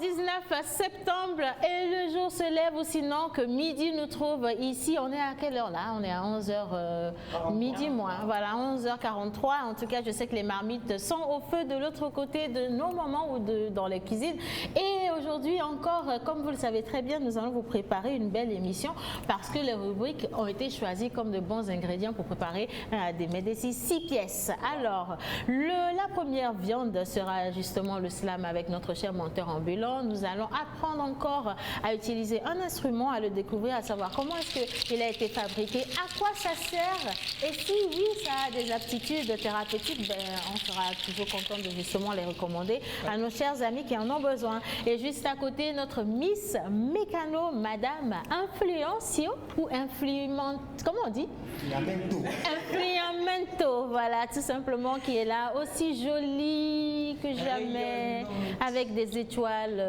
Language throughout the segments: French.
19 septembre et le jour se lève ou sinon que midi nous trouve ici. On est à quelle heure là? On est à 11h midi moins. Voilà, 11h43. En tout cas, je sais que les marmites sont au feu de l'autre côté de nos mamans ou dans les cuisines. Et aujourd'hui encore, comme vous le savez très bien, nous allons vous préparer une belle émission parce que les rubriques ont été choisies comme de bons ingrédients pour préparer des mets d'ici 6 pièces. Alors, la première viande sera justement le slam avec notre cher monteur ambulant. Nous allons apprendre encore à utiliser un instrument, à le découvrir, à savoir comment est-ce qu'il a été fabriqué, à quoi ça sert et si oui, ça a des aptitudes thérapeutiques, ben, on sera toujours content de justement les recommander à nos chers amis qui en ont besoin. Et juste à côté, notre Miss Mécano, Madame Influencio ou Influement, comment on dit? Influamento, voilà, tout simplement, qui est là, aussi jolie que jamais, avec des étoiles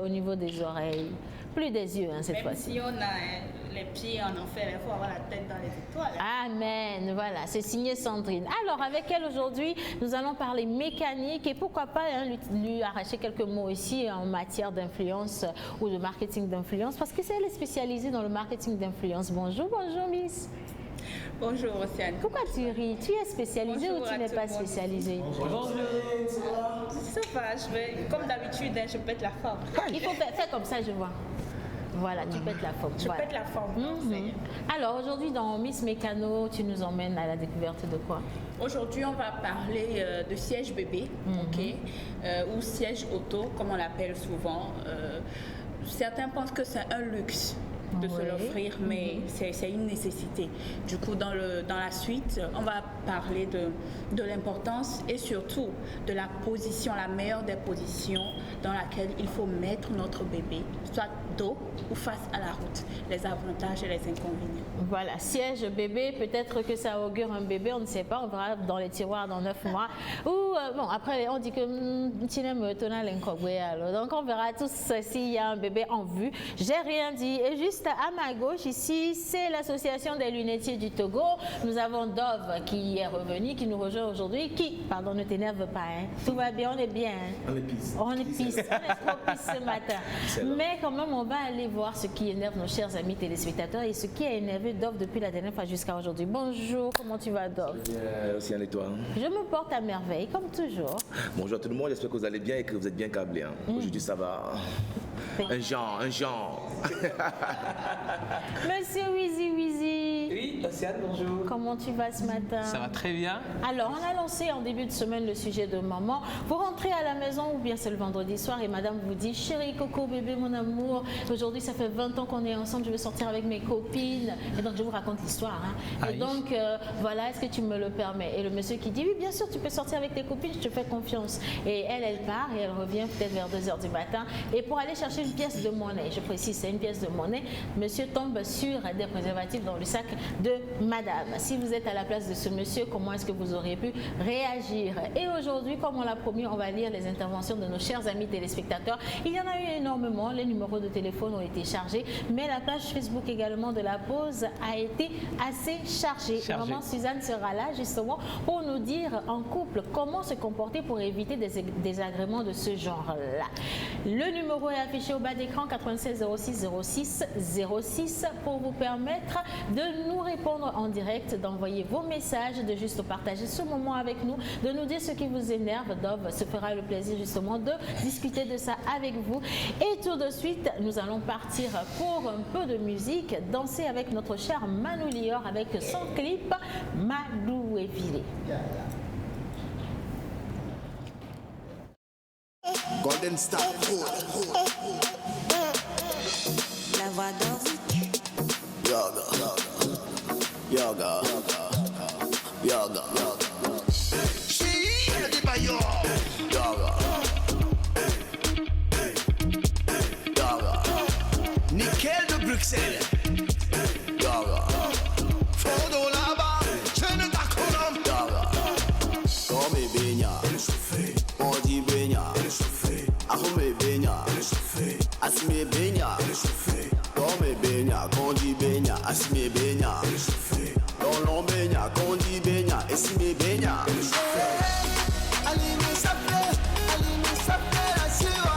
au niveau des oreilles. Plus des yeux, hein, cette fois-ci. Si on a les pieds en enfer, il faut avoir la tête dans les étoiles. Amen, voilà, c'est signé Sandrine. Alors, avec elle aujourd'hui, nous allons parler mécanique et pourquoi pas lui arracher quelques mots ici en matière d'influence ou de marketing d'influence, parce que c'est elle est spécialisée dans le marketing d'influence. Bonjour, bonjour Miss. Bonjour Océane. Pourquoi tu ris? Tu es spécialisée ou tu n'es pas spécialisée? Bonjour. Ça va, comme d'habitude, je pète la forme. Il faut faire comme ça, je vois. Voilà, tu pètes la forme. Je pète la forme. Alors aujourd'hui dans Miss Mécano, tu nous emmènes à la découverte de quoi? Aujourd'hui, on va parler de siège bébé, ou siège auto, comme on l'appelle souvent. Certains pensent que c'est un luxe de se l'offrir, mais c'est une nécessité. Du coup, dans la suite, on va parler de l'importance et surtout de la position, la meilleure des positions dans laquelle il faut mettre notre bébé, soit dos ou face à la route, les avantages et les inconvénients. Voilà, siège bébé, peut-être que ça augure un bébé, on ne sait pas, on verra dans les tiroirs dans 9 mois. Ou, bon, après, on dit que donc on verra tous s'il y a un bébé en vue. J'ai rien dit. Et juste à ma gauche, ici, c'est l'association des lunetiers du Togo. Nous avons Dove qui est revenu, qui nous rejoint aujourd'hui. Pardon, ne t'énerve pas, hein. Tout va bien, on est bien. Hein. On est pisse, on est trop pisse ce matin. Mais quand même, on va aller voir ce qui énerve nos chers amis téléspectateurs et ce qui a énervé Dove depuis la dernière fois jusqu'à aujourd'hui. Bonjour, comment tu vas, Dove? Bien, Océane, et toi? Je me porte à merveille, comme toujours. Bonjour à tout le monde, j'espère que vous allez bien et que vous êtes bien câblés. Hein. Aujourd'hui, ça va. Un genre. Monsieur Wizi. Oui, Océane, bonjour. Comment tu vas ce matin? Ça va très bien. Alors, on a lancé en début de semaine le sujet de maman. Vous rentrez à la maison ou bien c'est le vendredi soir et madame vous dit: chérie, coco, bébé, mon amour, aujourd'hui ça fait 20 ans qu'on est ensemble, je vais sortir avec mes copines. Et donc, je vous raconte l'histoire. Hein. Et donc, voilà, est-ce que tu me le permets? Et le monsieur qui dit: oui, bien sûr, tu peux sortir avec tes copines, je te fais confiance. Et elle part et elle revient peut-être vers 2h du matin. Et pour aller chercher une pièce de monnaie, je précise, c'est une pièce de monnaie, monsieur tombe sur des préservatifs dans le sac de madame. Si vous êtes à la place de ce monsieur, comment est-ce que vous auriez pu réagir? Et aujourd'hui, comme on l'a promis, on va lire les interventions de nos chers amis téléspectateurs. Il y en a eu énormément, les numéros de téléphone ont été chargés, mais la page Facebook également de la pause a été assez chargée. Maman Suzanne sera là justement pour nous dire en couple comment se comporter pour éviter des désagréments de ce genre-là. Le numéro est affiché au bas d'écran, 96 06 06 06, pour vous permettre de nous répondre en direct, d'envoyer vos messages, de juste partager ce moment avec nous, de nous dire ce qui vous énerve. Dove se fera le plaisir justement de discuter de ça avec vous. Et tout de suite, nous allons partir pour un peu de musique, danser avec notre cher Manu Lior avec son clip Madou et Vilé. Golden Star La voix d'Oric. Yoga. Chérie, elle dit pas yoga. Nickel de Bruxelles. Yoga. Fondo là-bas, je ne t'accorde. Yoga. Comme Benya, on dit Benya. Ahome Benya, Asime Benya. Comme Benya, qu'on dit Benya. Asime Benya. Dans Benya, qu'on dit Benya. Esime Benya. Alime Sapé, Asiwa.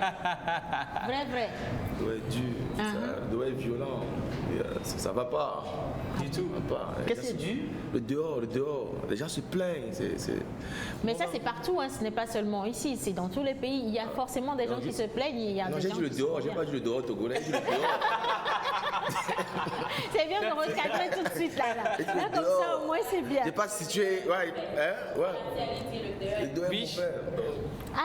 Vrai. Ça doit être dur, ça doit être violent. Et, ça va pas. Du tout. Ça va pas. Qu'est-ce que c'est dur? Le dehors. Les gens se plaignent. Mais ça, c'est partout, hein. Ce n'est pas seulement ici, c'est dans tous les pays. Il y a forcément des gens qui se plaignent. Il y a Non, des j'ai gens dit le qui dehors, sont j'ai pas dit le dehors togolais, j'ai dit le dehors. C'est bien de recadrer tout de suite là. Là, comme dehors. ça, au moins, c'est bien. J'ai pas situé. Ouais, hein? Ouais. Le dehors, mon frère.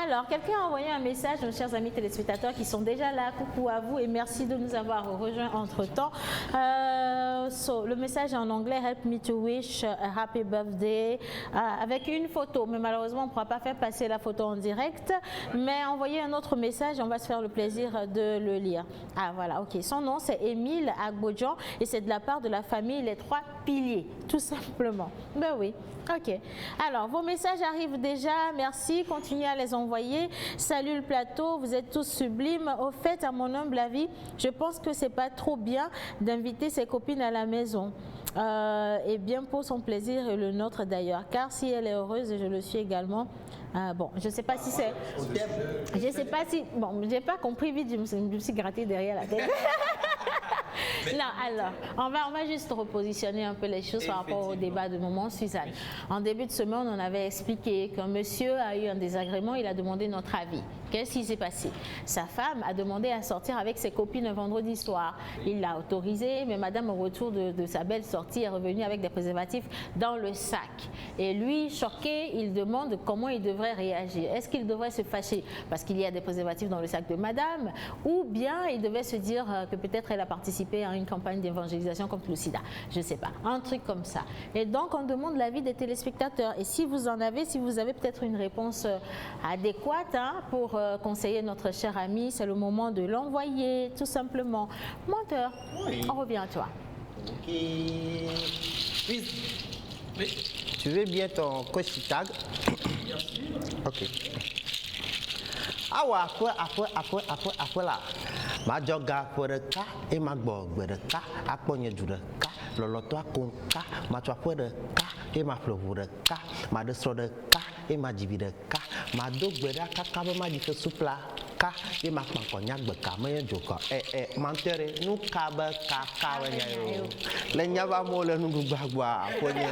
Alors, quelqu'un a envoyé un message, nos chers amis téléspectateurs qui sont déjà là. Coucou à vous et merci de nous avoir rejoints entre-temps. Le message est en anglais, help me to wish a happy birthday, avec une photo. Mais malheureusement, on ne pourra pas faire passer la photo en direct. Mais envoyez un autre message, on va se faire le plaisir de le lire. Ah voilà, ok. Son nom, c'est Émile Agbodjan et c'est de la part de la famille Les Trois Piliers, tout simplement. Ben oui. Ok. Alors, vos messages arrivent déjà. Merci. Continuez à les envoyer. Salut le plateau. Vous êtes tous sublimes. Au fait, à mon humble avis, je pense que c'est pas trop bien d'inviter ses copines à la maison. Et bien pour son plaisir et le nôtre d'ailleurs. Car si elle est heureuse, et je le suis également. Bon, je ne sais pas si c'est. Je ne sais pas si. Bon, j'ai pas compris vite. Je me suis gratté derrière la tête. Non, alors, on va juste repositionner un peu les choses par rapport au débat de moment, Suzanne. En début de semaine, on avait expliqué qu'un monsieur a eu un désagrément, il a demandé notre avis. Qu'est-ce qui s'est passé? Sa femme a demandé à sortir avec ses copines un vendredi soir. Il l'a autorisé, mais madame, au retour de sa belle sortie, est revenue avec des préservatifs dans le sac. Et lui, choqué, il demande comment il devrait réagir. Est-ce qu'il devrait se fâcher parce qu'il y a des préservatifs dans le sac de madame, ou bien il devait se dire que peut-être elle a participé à une campagne d'évangélisation contre le sida? Je ne sais pas, un truc comme ça. Et donc, on demande l'avis des téléspectateurs. Et si vous en avez, si vous avez peut-être une réponse adéquate pour conseiller notre cher ami, c'est le moment de l'envoyer, tout simplement. Monteur, on revient à toi. Ok. Tu veux bien ton coach tag? Ok. Ah ouais, après là. Ma joga pour le cas et ma bog pour le cas, à pogne du cas, le loto à con cas, ma toi pour le cas et ma fleur pour le cas, ma de sur le cas et ma divi de cas, ma dog beda kaka ma dit que soupla cas et ma cognac beka, mais un joker. Menteur, nous kaba kaka, les nyava mole nous bagua, pogne.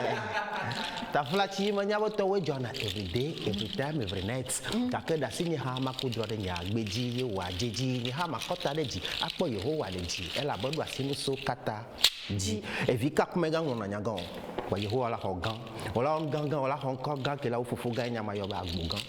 Ta flachi manyabo to we jona every day, every time, every night. Kaka da sinye ha makudro de nya gbeji wa jeji ni ha makota deji akpo Yehowa deji ela bodu asinu so kata ji evika kumega ngona nyagan wa Yehowa la hogan ola ongangan ola honko gan ke la ofufu gan nya mayo ba agbogan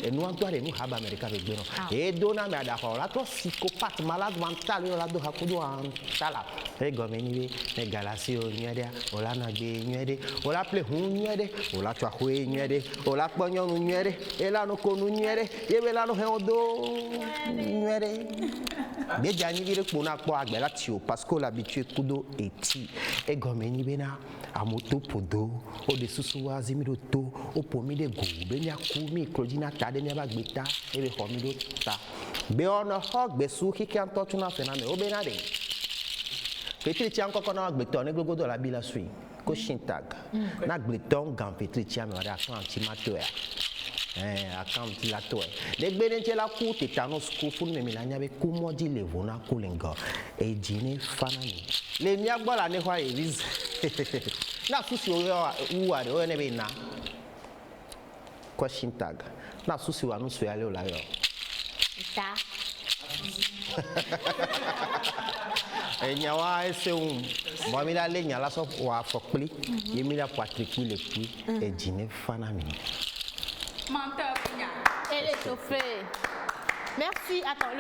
enu an to re nu ha ba America be gbe no e dona me ada ho la to psychopathe malade mental yo la do hakudo an tala e go me ni e galasi o nyede ola na gbe nyede ola ple hun nyede ola twa ho nyede ola ponyo nu nyede ela no ko nu nyede yebe la no he odo nyede déjà ni vire pour na po agbela ti o parce que l'habitué kudo eti e go me ni be na amoto podo o de susu wa zimiro to o po mi de go be ni akumi Claudina ta de ni ba gbeta e be ho mi do ta be ona ho gbe su ki kan to tuna fe na me o be na de petri ti anko na gbeta ni gogo do la bi la sui ko shintag na gbeton gan petri ti am ra kan ti mato ya account la toi les bénéfices la coûte tétanos coup me milanya be comment dit les vona kulinga et dîner fanani les miagba la ne kwa elise na susi o wa de ne be na question tag na susi wa no so ya le la yo Ta. Nyawa ese bon mi la le nyala so wa fokpli yemi la Patrick le puis et dîner fanami. Menteur, Elle est chauffée. Merci. Attends,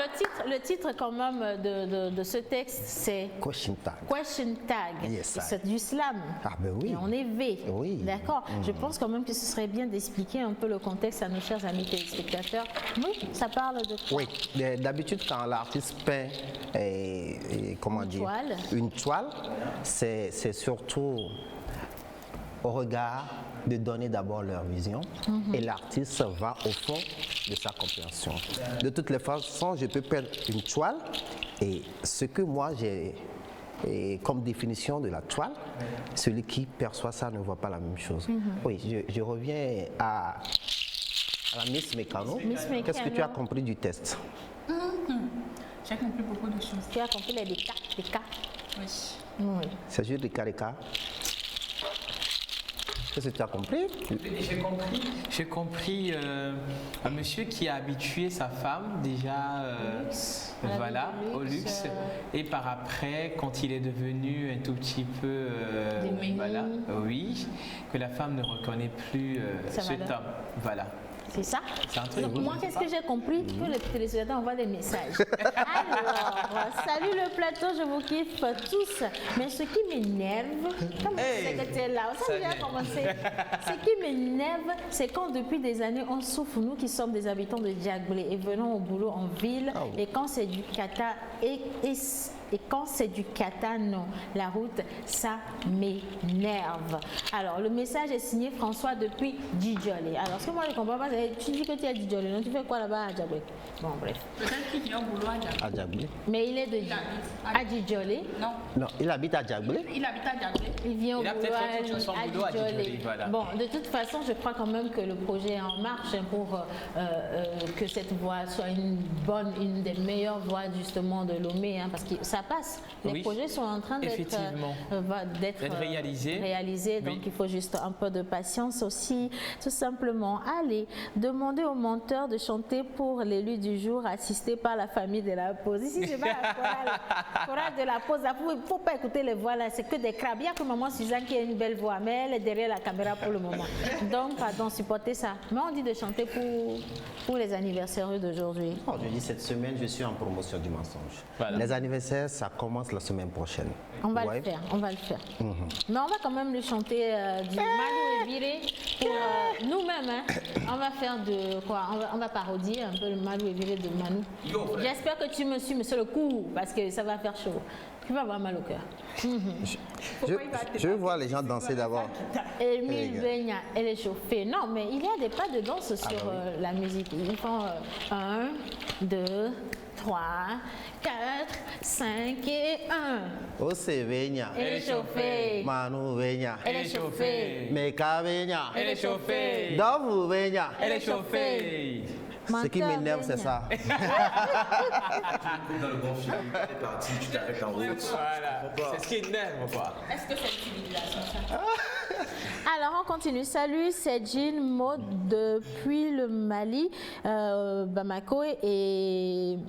le titre quand même de ce texte, c'est Question tag. Question Tag. Yes, c'est du slam. Ah ben oui. Et on est V. Oui. D'accord. Je pense quand même que ce serait bien d'expliquer un peu le contexte à nos chers amis téléspectateurs. Oui, ça parle de quoi? Oui, d'habitude quand l'artiste peint comment dire toile. Une toile, c'est surtout au regard de donner d'abord leur vision et l'artiste va au fond de sa compréhension. De toutes les façons, je peux peindre une toile et ce que moi j'ai comme définition de la toile, celui qui perçoit ça ne voit pas la même chose. Oui, je reviens à la Miss Mécano. Qu'est-ce que tu as compris du test? J'ai compris beaucoup de choses. Tu as compris les cas, les cas. Oui. Oui. C'est juste des caricats. Qu'est-ce que tu as compris? J'ai compris un monsieur qui a habitué sa femme déjà voilà, au luxe. Et par après, quand il est devenu un tout petit peu voilà, oui, que la femme ne reconnaît plus cet homme. Voilà. C'est ça? C'est un truc. Donc moi, qu'est-ce que j'ai compris? Que les téléspectateurs envoient des messages. Alors, salut le plateau, je vous kiffe tous. Mais ce qui m'énerve, comme c'est que tu es là, ça vient commencer. Ce qui m'énerve, c'est quand depuis des années, on souffre, nous qui sommes des habitants de Diaglé et venons au boulot en ville, et quand c'est du kata, et quand c'est du kata, non, la route, ça m'énerve. Alors, le message est signé François depuis Djidjolé. Alors, ce que moi je ne comprends pas, c'est tu dis que tu es à Djidjolé, non? Tu fais quoi là-bas à Diaglé? Bon, bref. Peut-être qu'il vient au boulot à Diaglé. Mais il est de Djidjolé. Non. Non, il habite à Diaglé. Il habite à Diaglé. Il vient au Il a boulot peut-être son boulot à Djidjolé, voilà. Bon, de toute façon, je crois quand même que le projet est en marche pour que cette voie soit une des meilleures voies justement de Lomé, hein, parce que ça passe. Les projets sont en train d'être réalisés, donc il faut juste un peu de patience aussi, tout simplement. Allez, demandez au monteur de chanter pour l'élu du jour, assisté par la famille de la pause. Ici, c'est pas la chorale de la pause. Il ne faut pas écouter les voix là, c'est que des crabes. Il n'y a que maman Suzanne qui a une belle voix, mais elle est derrière la caméra pour le moment. Donc, pardon, supportez ça. Mais on dit de chanter pour les anniversaires d'aujourd'hui. Oh, je dis cette semaine, je suis en promotion du mensonge. Voilà. Les anniversaires, ça commence la semaine prochaine. On va le faire, on va le faire. Mais on va quand même lui chanter du Malou et Viré pour nous-mêmes. Hein. On va faire de quoi? On va parodier un peu le Malou et Viré de Manu. J'espère que tu me suis, monsieur le coup, parce que ça va faire chaud. Tu vas avoir mal au cœur. Je veux voir les gens danser d'abord. Emile Beigna, elle est chauffée. Non, mais il y a des pas de danse sur la musique. Ils font 1, 2, 3, 4, 5 et 1. Ose Beigna. Elle est chauffée. Manu Beigna. Elle est chauffée. Meka Beigna. Elle est chauffée. Dovu Beigna. Elle est chauffée. Ce qui m'énerve, c'est ça. Dans le bon film, tu es parti, tu t'arrêtes en route. Voilà. C'est ce qui énerve, quoi. Est-ce que c'est une civilisation ça? Alors on continue. Salut, c'est Jean Maud depuis le Mali, Bamako et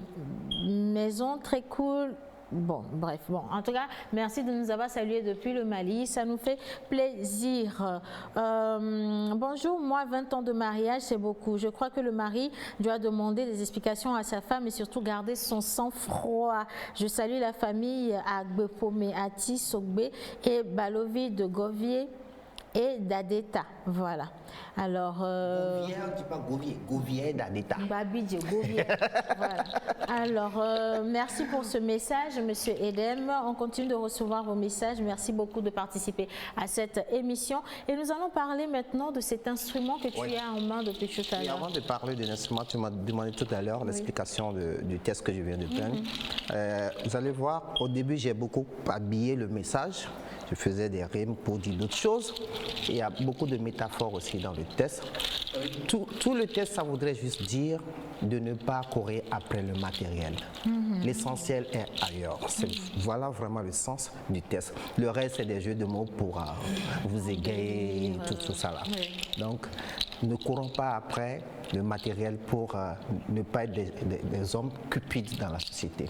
maison très cool. Bon, bref, bon, en tout cas, merci de nous avoir salués depuis le Mali, ça nous fait plaisir. Bonjour, moi, 20 ans de mariage, c'est beaucoup. Je crois que le mari doit demander des explications à sa femme et surtout garder son sang-froid. Je salue la famille Agbepome, Ati, Sogbe et Balovi de Govier et d'Adeta. Voilà. Alors. Gouvier, tu pas Gouvier. Gouvier d'Adeta. Babidje, Gouvier. Voilà. Alors, merci pour ce message, monsieur Edem. On continue de recevoir vos messages. Merci beaucoup de participer à cette émission. Et nous allons parler maintenant de cet instrument que tu as en main depuis tout à l'heure. Avant de parler de l'instrument, tu m'as demandé tout à l'heure l'explication du test que je viens de prendre. Vous allez voir, au début, j'ai beaucoup habillé le message. Je faisais des rimes pour dire d'autres choses. Et il y a beaucoup de métaphores aussi dans le test. Tout le test, ça voudrait juste dire de ne pas courir après le matériel. L'essentiel est ailleurs. Voilà vraiment le sens du test. Le reste, c'est des jeux de mots pour vous égayer, tout ça là. Donc, ne courons pas après le matériel pour ne pas être des hommes cupides dans la société.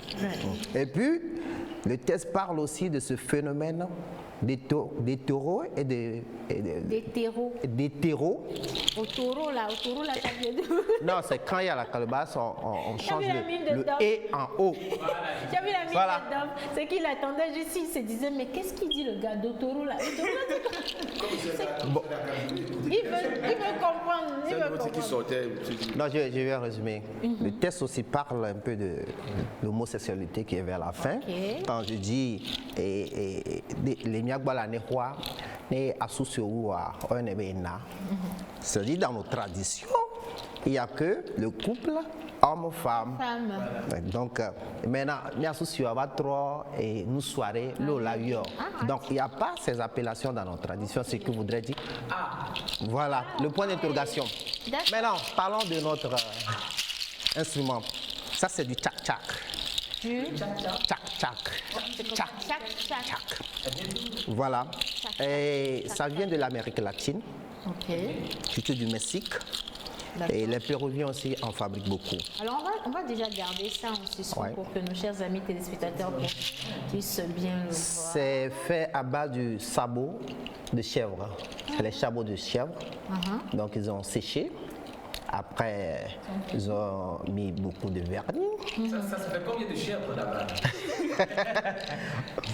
Et puis, le test parle aussi de ce phénomène des taureaux et des terreaux. Des terreaux. Au taureau là, ça vient de... Non, c'est quand il y a la calebasse, on change le et en haut. J'ai vu la mine de Dom, c'est qu'il attendait juste, il se disait, mais qu'est-ce qu'il dit le gars de taureau là? Bon. Il veut comprendre. Non, je vais résumer. Le test aussi parle un peu de l'homosexualité qui est vers la fin. Quand je dis les miagbala ne roi ne associé ou à un événement, c'est-à-dire dans nos traditions, il n'y a que le couple homme-femme. Donc, maintenant, nous associés à trop et nous soirées, donc, il n'y a pas ces appellations dans nos traditions, ce qui voudrait dire. Voilà, le point d'interrogation. Maintenant, parlons de notre instrument. Ça, c'est du tchak-tchak. Tchak-tchak. Tchak. Voilà. Et ça vient de l'Amérique latine, surtout du Mexique. Et les Péruviens aussi en fabriquent beaucoup. Alors on va déjà garder ça en suspens pour que nos chers amis téléspectateurs puissent bien le voir. C'est fait à base du sabot de chèvre. C'est les chabots de chèvre. Donc ils ont séché. Après, ils ont mis beaucoup de vernis. Ça fait combien de chèvres là-bas?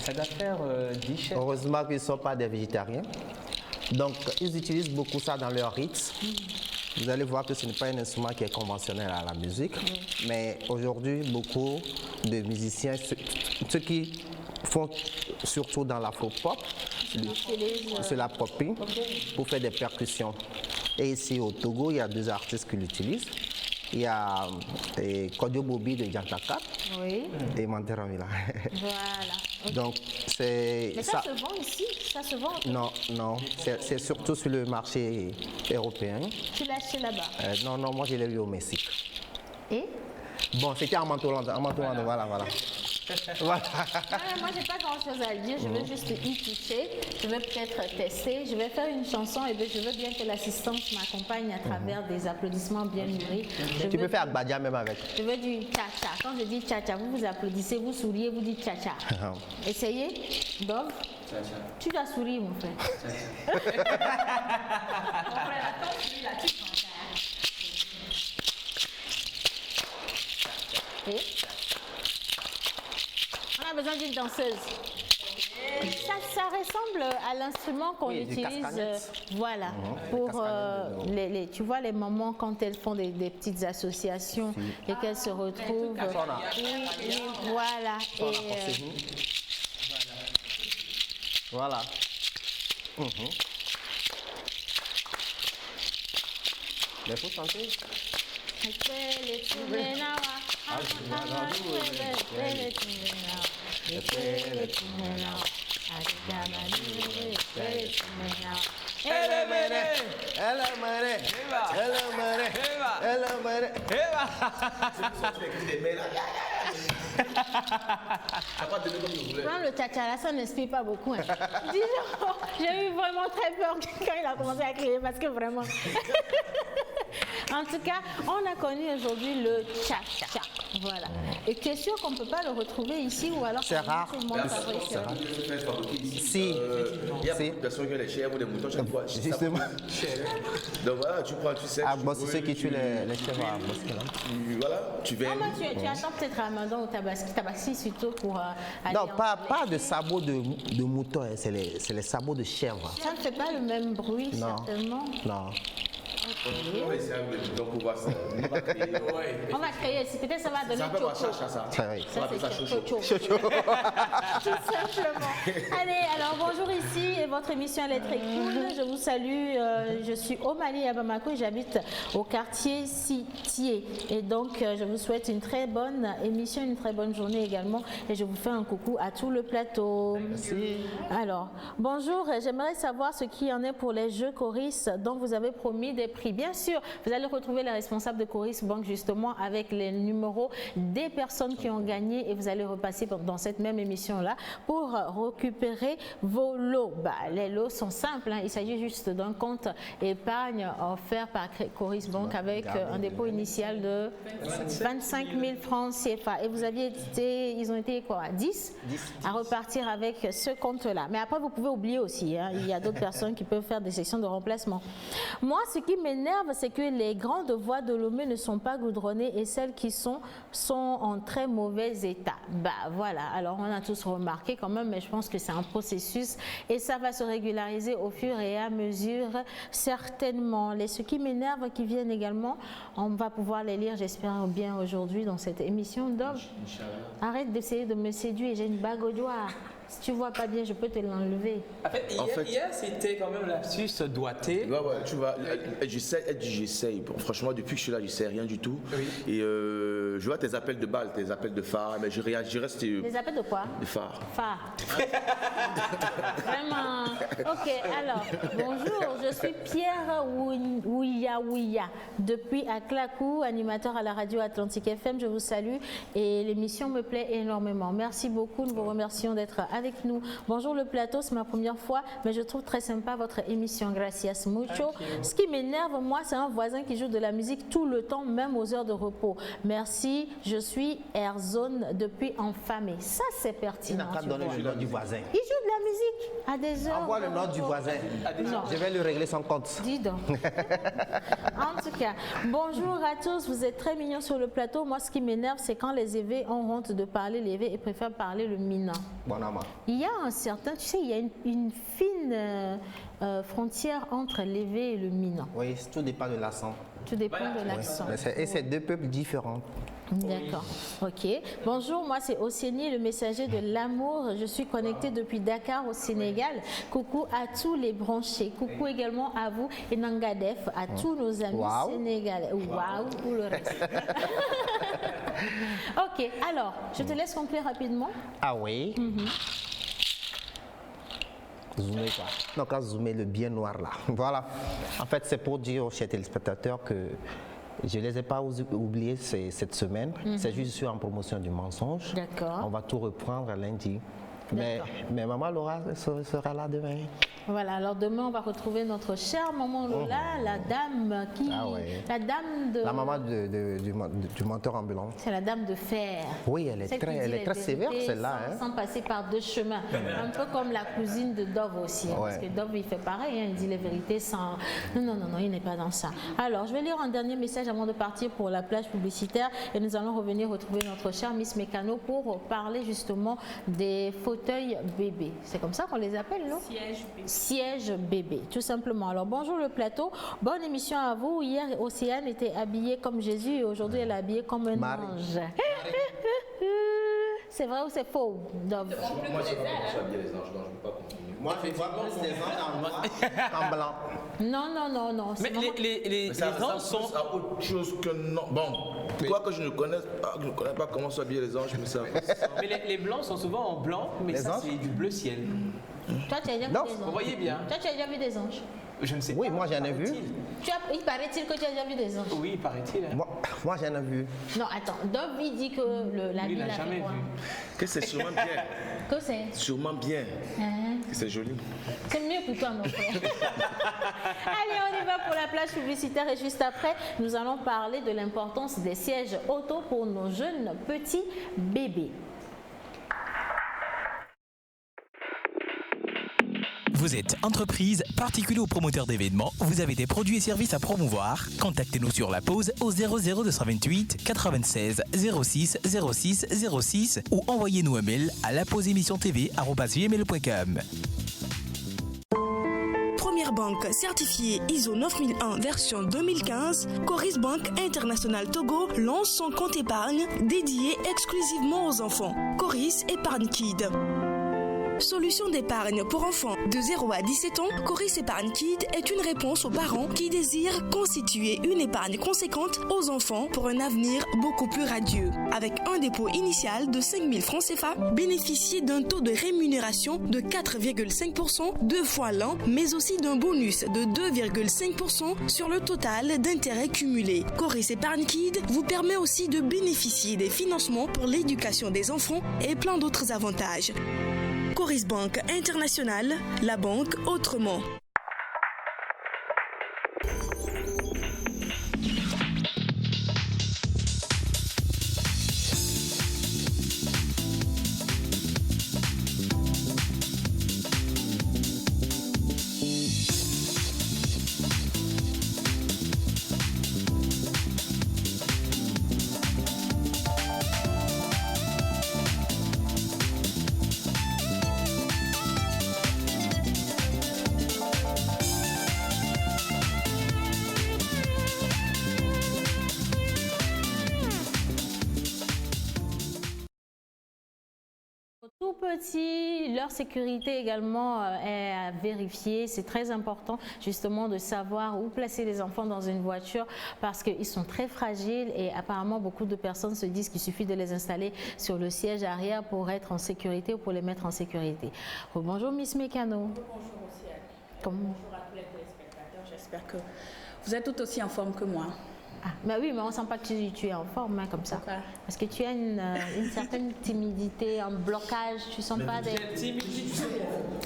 Ça doit faire 10 chèvres. Heureusement qu'ils ne sont pas des végétariens. Donc, ils utilisent beaucoup ça dans leurs rites. Vous allez voir que ce n'est pas un instrument qui est conventionnel à la musique. Mais aujourd'hui, beaucoup de musiciens, ceux qui font surtout dans l'afro-pop, se l'approprient pour faire des percussions. Et ici au Togo, il y a 2 artistes qui l'utilisent. Il y a Kodio Bobi de Jantaka et Manteramila. Voilà. Donc, c'est... Mais ça se vend ici? Ça se vend? Non. C'est surtout sur le marché européen. Tu l'as acheté là-bas? Non, moi je l'ai vu au Mexique. Et? Bon, c'était en Mantoulande, voilà. Moi, j'ai pas grand-chose à dire. Je veux juste y toucher. Je veux peut-être tester. Je vais faire une chanson et je veux bien que l'assistance m'accompagne à travers des applaudissements bien mûris. Tu peux faire Agbadia même avec. Je veux du cha-cha. Quand je dis cha-cha, vous applaudissez, vous souriez, vous dites cha-cha. Essayez. Dove. Tu dois sourire, mon frère. Mon frère, attends, celui-là, tu prends. Et on a besoin d'une danseuse. Ça ressemble à l'instrument qu'on utilise, voilà, pour tu vois les mamans quand elles font des petites associations et qu'elles se retrouvent. Voilà. Voilà. Mais il faut chanter. Le tchatcha, ça n'inspire pas beaucoup. Hein. Disons, j'ai eu vraiment très peur quand il a commencé à crier parce que vraiment. En tout cas, on a connu aujourd'hui le tchatcha. Voilà. Et tu es sûr qu'on ne peut pas le retrouver ici ou alors c'est rare. C'est rare. Si. Il y a beaucoup de personnes qui ont les chèvres ou les moutons chaque fois. Justement. Donc voilà, tu prends, tu sais. Ah, bon, c'est ceux qui tuent les chèvres à Bosque. Voilà, tu viens. Tu attends peut-être Ramadan ou Tabaski surtout pour aller. Non, pas de sabots de mouton, hein, c'est les sabots de chèvre. Ça ne fait pas le même bruit, certainement. Non. On va essayer donc pour voir ça. On va créer, peut-être ça va donner ça. Ça, c'est chocho. Tout simplement. Allez, alors bonjour ici, votre émission elle est très cool. Je vous salue, je suis au Mali à Bamako et j'habite au quartier Sitié. Et donc, je vous souhaite une très bonne émission, une très bonne journée également. Et je vous fais un coucou à tout le plateau. Merci. Alors, bonjour, j'aimerais savoir ce qu'il y en est pour les jeux Coris dont vous avez promis des prix. Bien sûr, vous allez retrouver les responsables de Coris Bank justement avec les numéros des personnes qui ont gagné et vous allez repasser dans cette même émission-là pour récupérer vos lots. Les lots sont simples, hein. Il s'agit juste d'un compte épargne offert par Coris Bank avec un dépôt initial de 25 000 francs CFA. Et vous aviez ils ont été quoi, 10 à repartir avec ce compte-là. Mais après, vous pouvez oublier aussi, hein. Il y a d'autres personnes qui peuvent faire des sessions de remplacement. Moi, ce qui m'énerve, c'est que les grandes voies de Lomé ne sont pas goudronnées et celles qui sont en très mauvais état. Voilà, alors on a tous remarqué quand même, mais je pense que c'est un processus et ça va se régulariser au fur et à mesure, certainement. Ce qui m'énerve, qui viennent également, on va pouvoir les lire, j'espère bien aujourd'hui dans cette émission. Donc, arrête d'essayer de me séduire, j'ai une bague au doigt. Si tu vois pas bien, je peux te l'enlever. En fait, hier c'était quand même l'astuce doigté. Ouais, tu vois, j'essaye. Bon, franchement, depuis que je suis là, je sais rien du tout. Oui. Et je vois tes appels de balles, tes appels de phare, mais je reste. Les appels de quoi? De phare. Phare. Vraiment. Ok, alors, bonjour, je suis Pierre Ouya, depuis Aklakou, animateur à la radio Atlantique FM. Je vous salue et l'émission me plaît énormément. Merci beaucoup, nous vous remercions d'être avec nous. Bonjour le plateau, c'est ma première fois, mais je trouve très sympa votre émission. Gracias mucho. Ce qui m'énerve, moi, c'est un voisin qui joue de la musique tout le temps, même aux heures de repos. Merci, je suis Airzone depuis Enfamé. Ça, c'est pertinent. Il n'a qu'à donner le nom du voisin. Il joue de la musique à des heures. Envoie le nom du voisin. Non. Je vais lui régler son compte. Dis donc. En tout cas, bonjour à tous. Vous êtes très mignons sur le plateau. Moi, ce qui m'énerve, c'est quand les évêques ont honte de parler l'évêque et préfèrent parler le minant. Bon, non, Il y a un certain, tu sais, il y a une fine frontière entre l'évêque et le minant. oui, tout dépend de l'accent. Tout dépend de l'accent. Et c'est deux peuples différents. D'accord. Ok. Bonjour, moi c'est Océanie, le messager de l'amour. Je suis connectée depuis Dakar au Sénégal. Coucou à tous les branchés. Coucou également à vous et Nangadef, à tous nos amis sénégalais. Waouh pour le reste. Ok. Alors, je te laisse conclure rapidement. Ah oui. Zoomer quoi. Donc à zoomer le bien noir là. Voilà. En fait, c'est pour dire aux chers téléspectateurs que je ne les ai pas oubliés cette semaine. C'est juste que je suis en promotion du mensonge. D'accord. On va tout reprendre lundi. Mais maman Laura sera là demain. Voilà, alors demain on va retrouver notre chère maman Lola, la dame qui... La dame de... La maman du menteur ambulant. C'est la dame de fer. Oui, elle est très sévère celle-là. Sans passer par deux chemins. Un peu comme la cousine de Dove aussi. Parce que Dove il fait pareil, il dit les vérités sans... Non, il n'est pas dans ça. Alors, je vais lire un dernier message avant de partir pour la plage publicitaire. Et nous allons revenir retrouver notre chère Miss Mécano pour parler justement des fauteuils bébés. C'est comme ça qu'on les appelle, non? Siège bébé, tout simplement. Alors bonjour le plateau, bonne émission à vous. Hier, Océane était habillée comme Jésus et aujourd'hui elle est habillée comme un ange. C'est vrai ou c'est faux, Dove? Moi, je ne sais pas comment s'habiller les anges, donc je ne peux pas continuer. Moi, je vois plus les anges en noir, en blanc. Non. Mais les anges sont... à autre chose que non. Bon, quoi que je ne connais pas comment s'habiller les anges, mais ça... Mais les blancs sont souvent en blanc, mais Les ça anges? c'est du bleu ciel. Toi, tu as déjà vu des anges? Vous voyez bien. Toi, tu as déjà vu des anges? Je ne sais pas. Oui, moi j'en ai vu. Il paraît-il que tu as déjà vu des anges? Oui, paraît-il. Moi j'en ai vu. Non, attends, Dove il dit que la Lui, vie il n'a l'a jamais fait quoi? vu. Que c'est sûrement bien. Que c'est? Sûrement bien. Que c'est joli. C'est mieux pour toi, mon frère. Allez, on y va pour la plage publicitaire et juste après, nous allons parler de l'importance des sièges auto pour nos jeunes petits bébés. Vous êtes entreprise, particulier ou promoteur d'événements, vous avez des produits et services à promouvoir. Contactez-nous sur la pause au 00228 96 06 06 06 ou envoyez-nous un mail à lapauseémissiontv@gmail.com. Première banque certifiée ISO 9001 version 2015, Coris Bank International Togo lance son compte épargne dédié exclusivement aux enfants. Coris Épargne Kid. Solution d'épargne pour enfants de 0 à 17 ans, Coris Épargne Kid est une réponse aux parents qui désirent constituer une épargne conséquente aux enfants pour un avenir beaucoup plus radieux. Avec un dépôt initial de 5 000 francs CFA, bénéficiez d'un taux de rémunération de 4,5% 2 fois l'an, mais aussi d'un bonus de 2,5% sur le total d'intérêts cumulés. Coris Épargne Kid vous permet aussi de bénéficier des financements pour l'éducation des enfants et plein d'autres avantages. Coris Bank International, la banque autrement. Tout petit, leur sécurité également est à vérifier. C'est très important justement de savoir où placer les enfants dans une voiture parce qu'ils sont très fragiles et apparemment beaucoup de personnes se disent qu'il suffit de les installer sur le siège arrière pour être en sécurité ou pour les mettre en sécurité. Bonjour Miss Mécano. Bonjour aussi. Bonjour à tous les téléspectateurs. J'espère que vous êtes tout aussi en forme que moi. Ah, mais oui, mais on ne sent pas que tu es en forme comme ça. Pourquoi? Parce que tu as une certaine timidité, un blocage. Tu ne sens pas des... Timidité.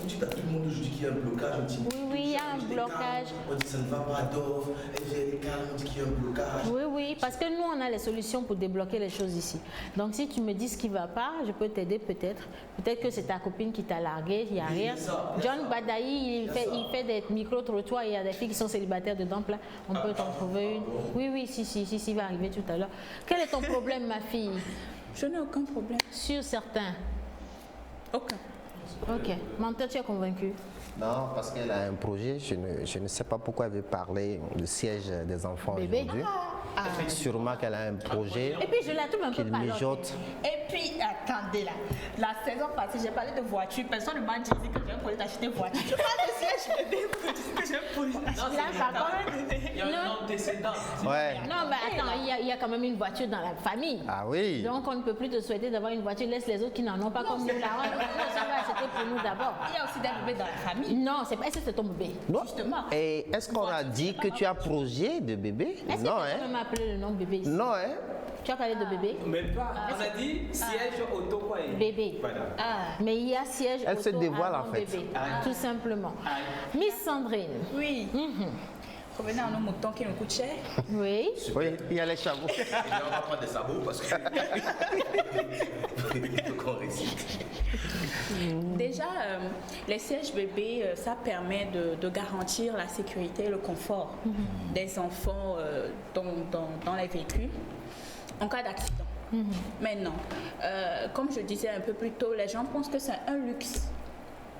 On dit à tout le monde aujourd'hui qu'il y a un blocage, un timidité. Oui, il y a un blocage. On dit ça ne va pas, Dove, elle est calme, on dit qu'il y a un blocage. Oui, parce que nous, on a les solutions pour débloquer les choses ici. Donc, si tu me dis ce qui ne va pas, je peux t'aider peut-être. Peut-être que c'est ta copine qui t'a largué, il n'y a rien. John Badaï, il fait des micro-trottoirs, il y a des filles qui sont célibataires dedans. Là. On peut t'en trouver une. Oui, si, va arriver tout à l'heure. Quel est ton problème, ma fille? Je n'ai aucun problème. Sur certains. Aucun. Ok. Menteur, tu es convaincu? Non, parce qu'elle a un projet. Je ne sais pas pourquoi elle veut parler du siège des enfants aujourd'hui. Sûrement qu'elle a un projet. Et puis je la trouve un peu mijote. Et puis, attendez là. La saison passée, j'ai parlé de voiture. Personne ne m'a dit que j'ai un projet d'acheter une voiture. Je parle de siège bébé pour dire que j'ai un projet d'acheter. Là, par contre, il y a un antécédent. Ouais. Non, mais attends, il y a quand même une voiture dans la famille. Ah oui. Donc on ne peut plus te souhaiter d'avoir une voiture. Laisse les autres qui n'en ont pas comme nous. Là, c'était pour nous d'abord. Il y a aussi des bébés dans la famille. Non, c'est pas. Est-ce que c'est ton bébé? Non. Justement. Et est-ce qu'on a dit que tu as projet de bébé? Est-ce que tu as même appelé le nom bébé ici? Non, hein? Tu as parlé de bébé? Même pas. On a dit siège auto quoi? Bébé. Voilà. Mais il y a siège Elle auto se dévoile avant en fait. Bébé, tout simplement. Miss Sandrine. Oui. Revenez à nos moutons qui nous coûtent cher. Oui. Oui, il y a les chameaux. Et on va prendre des sabots parce que. Il faut qu'on récite. Déjà, les sièges bébés, ça permet de garantir la sécurité et le confort des enfants dans les véhicules en cas d'accident. Maintenant, comme je disais un peu plus tôt, les gens pensent que c'est un luxe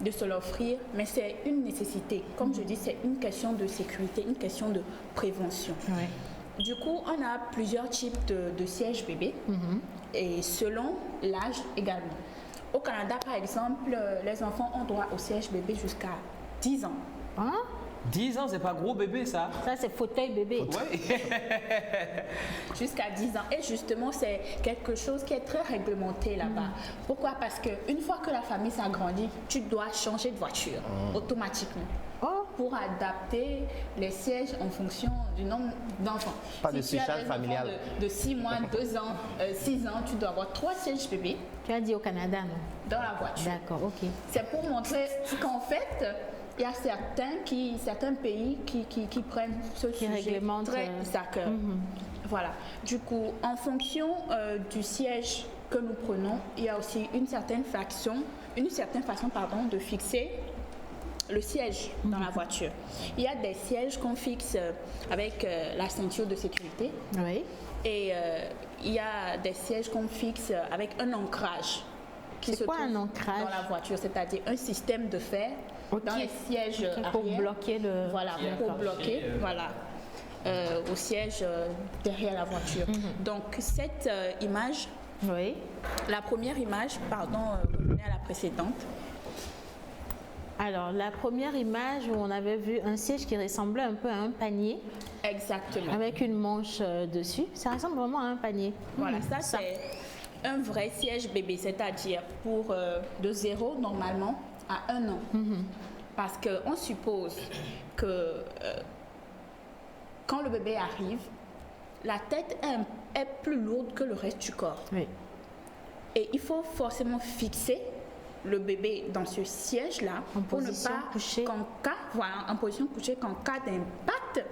de se l'offrir, mais c'est une nécessité. Comme je dis, c'est une question de sécurité, une question de prévention. Oui. Du coup, on a plusieurs types de sièges bébés et selon l'âge également. Au Canada, par exemple, les enfants ont droit au siège bébé jusqu'à 10 ans. Hein? 10 ans, c'est pas gros bébé ça? Ça, c'est fauteuil bébé. Ouais. Jusqu'à 10 ans. Et justement, c'est quelque chose qui est très réglementé là-bas. Pourquoi? Parce qu'une fois que la famille s'agrandit, tu dois changer de voiture automatiquement. Pour adapter les sièges en fonction du nombre d'enfants. Pas de surcharge familiale. De 6 mois, 2 ans, 6 ans, tu dois avoir 3 sièges bébés. Tu as dit au Canada, non? Dans la voiture. D'accord, ok. C'est pour montrer qu'en fait, il y a certains pays qui prennent ce sujet réglementent, très à cœur. Voilà. Du coup, en fonction du siège que nous prenons, il y a aussi une certaine façon de fixer le siège dans la voiture. Il y a des sièges qu'on fixe avec la ceinture de sécurité. Oui. Et il y a des sièges qu'on fixe avec un ancrage. C'est quoi un ancrage? Dans la voiture, c'est-à-dire un système de fer dans les sièges pour arrière. bloquer le... Voilà, pour bloquer, voilà, au siège derrière la voiture. Donc cette image, oui. La première image, pardon, revenez à la précédente. Alors, la première image où on avait vu un siège qui ressemblait un peu à un panier. Exactement. Avec une manche dessus. Ça ressemble vraiment à un panier. Voilà, ça c'est un vrai siège bébé, c'est-à-dire pour de 0 normalement à 1 an. Parce qu'on suppose que quand le bébé arrive, la tête est plus lourde que le reste du corps. Oui. Et il faut forcément fixer le bébé dans ce siège-là pour ne pas en position couchée qu'en cas d'impact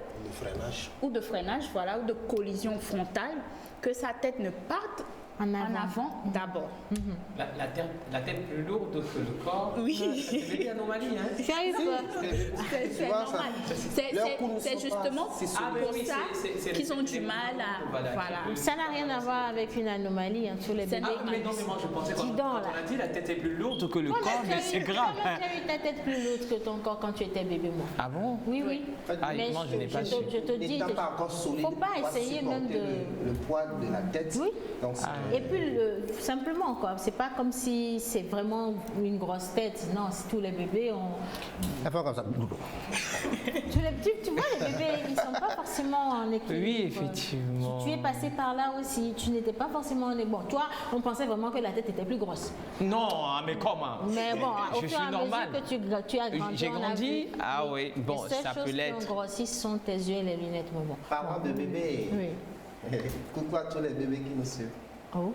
ou de freinage, voilà, ou de collision frontale, que sa tête ne parte en avant d'abord. La tête plus lourde que le corps. Oui. C'est une anomalie, hein? Tu as eu peur? C'est normal. C'est justement pour ça qu'ils ont du mal à... Voilà. Ça n'a rien à voir avec une anomalie, hein, tous les bébés. Mais non, mais moi je pensais quand on a dit la tête est plus lourde que le corps, mais c'est grave. Tu as eu ta tête plus lourde que ton corps quand tu étais bébé, moi. Ah bon? Oui, oui. Mais moi je n'ai pas su. Je te dis, il ne faut pas essayer même de... Le poids de la tête. Oui. Donc Et puis, simplement, quoi. C'est pas comme si c'est vraiment une grosse tête. Non, si tous les bébés ont. Elle fait comme ça. Tu vois, les bébés, ils sont pas forcément en équilibre. Oui, effectivement. Tu es passé par là aussi. Tu n'étais pas forcément en équilibre. Bon, toi, on pensait vraiment que la tête était plus grosse. Non, mais comment? Mais bon, au je fur et à suis normal. mesure que tu as grandi, J'ai on a grandi. vu. Ah oui, bon, les seules ça peut choses l'être. qui ont grossi, ce sont tes yeux et les lunettes. Mais bon. Parlant de bébé. Oui. Coucou à tous les bébés qui nous suivent. Oh.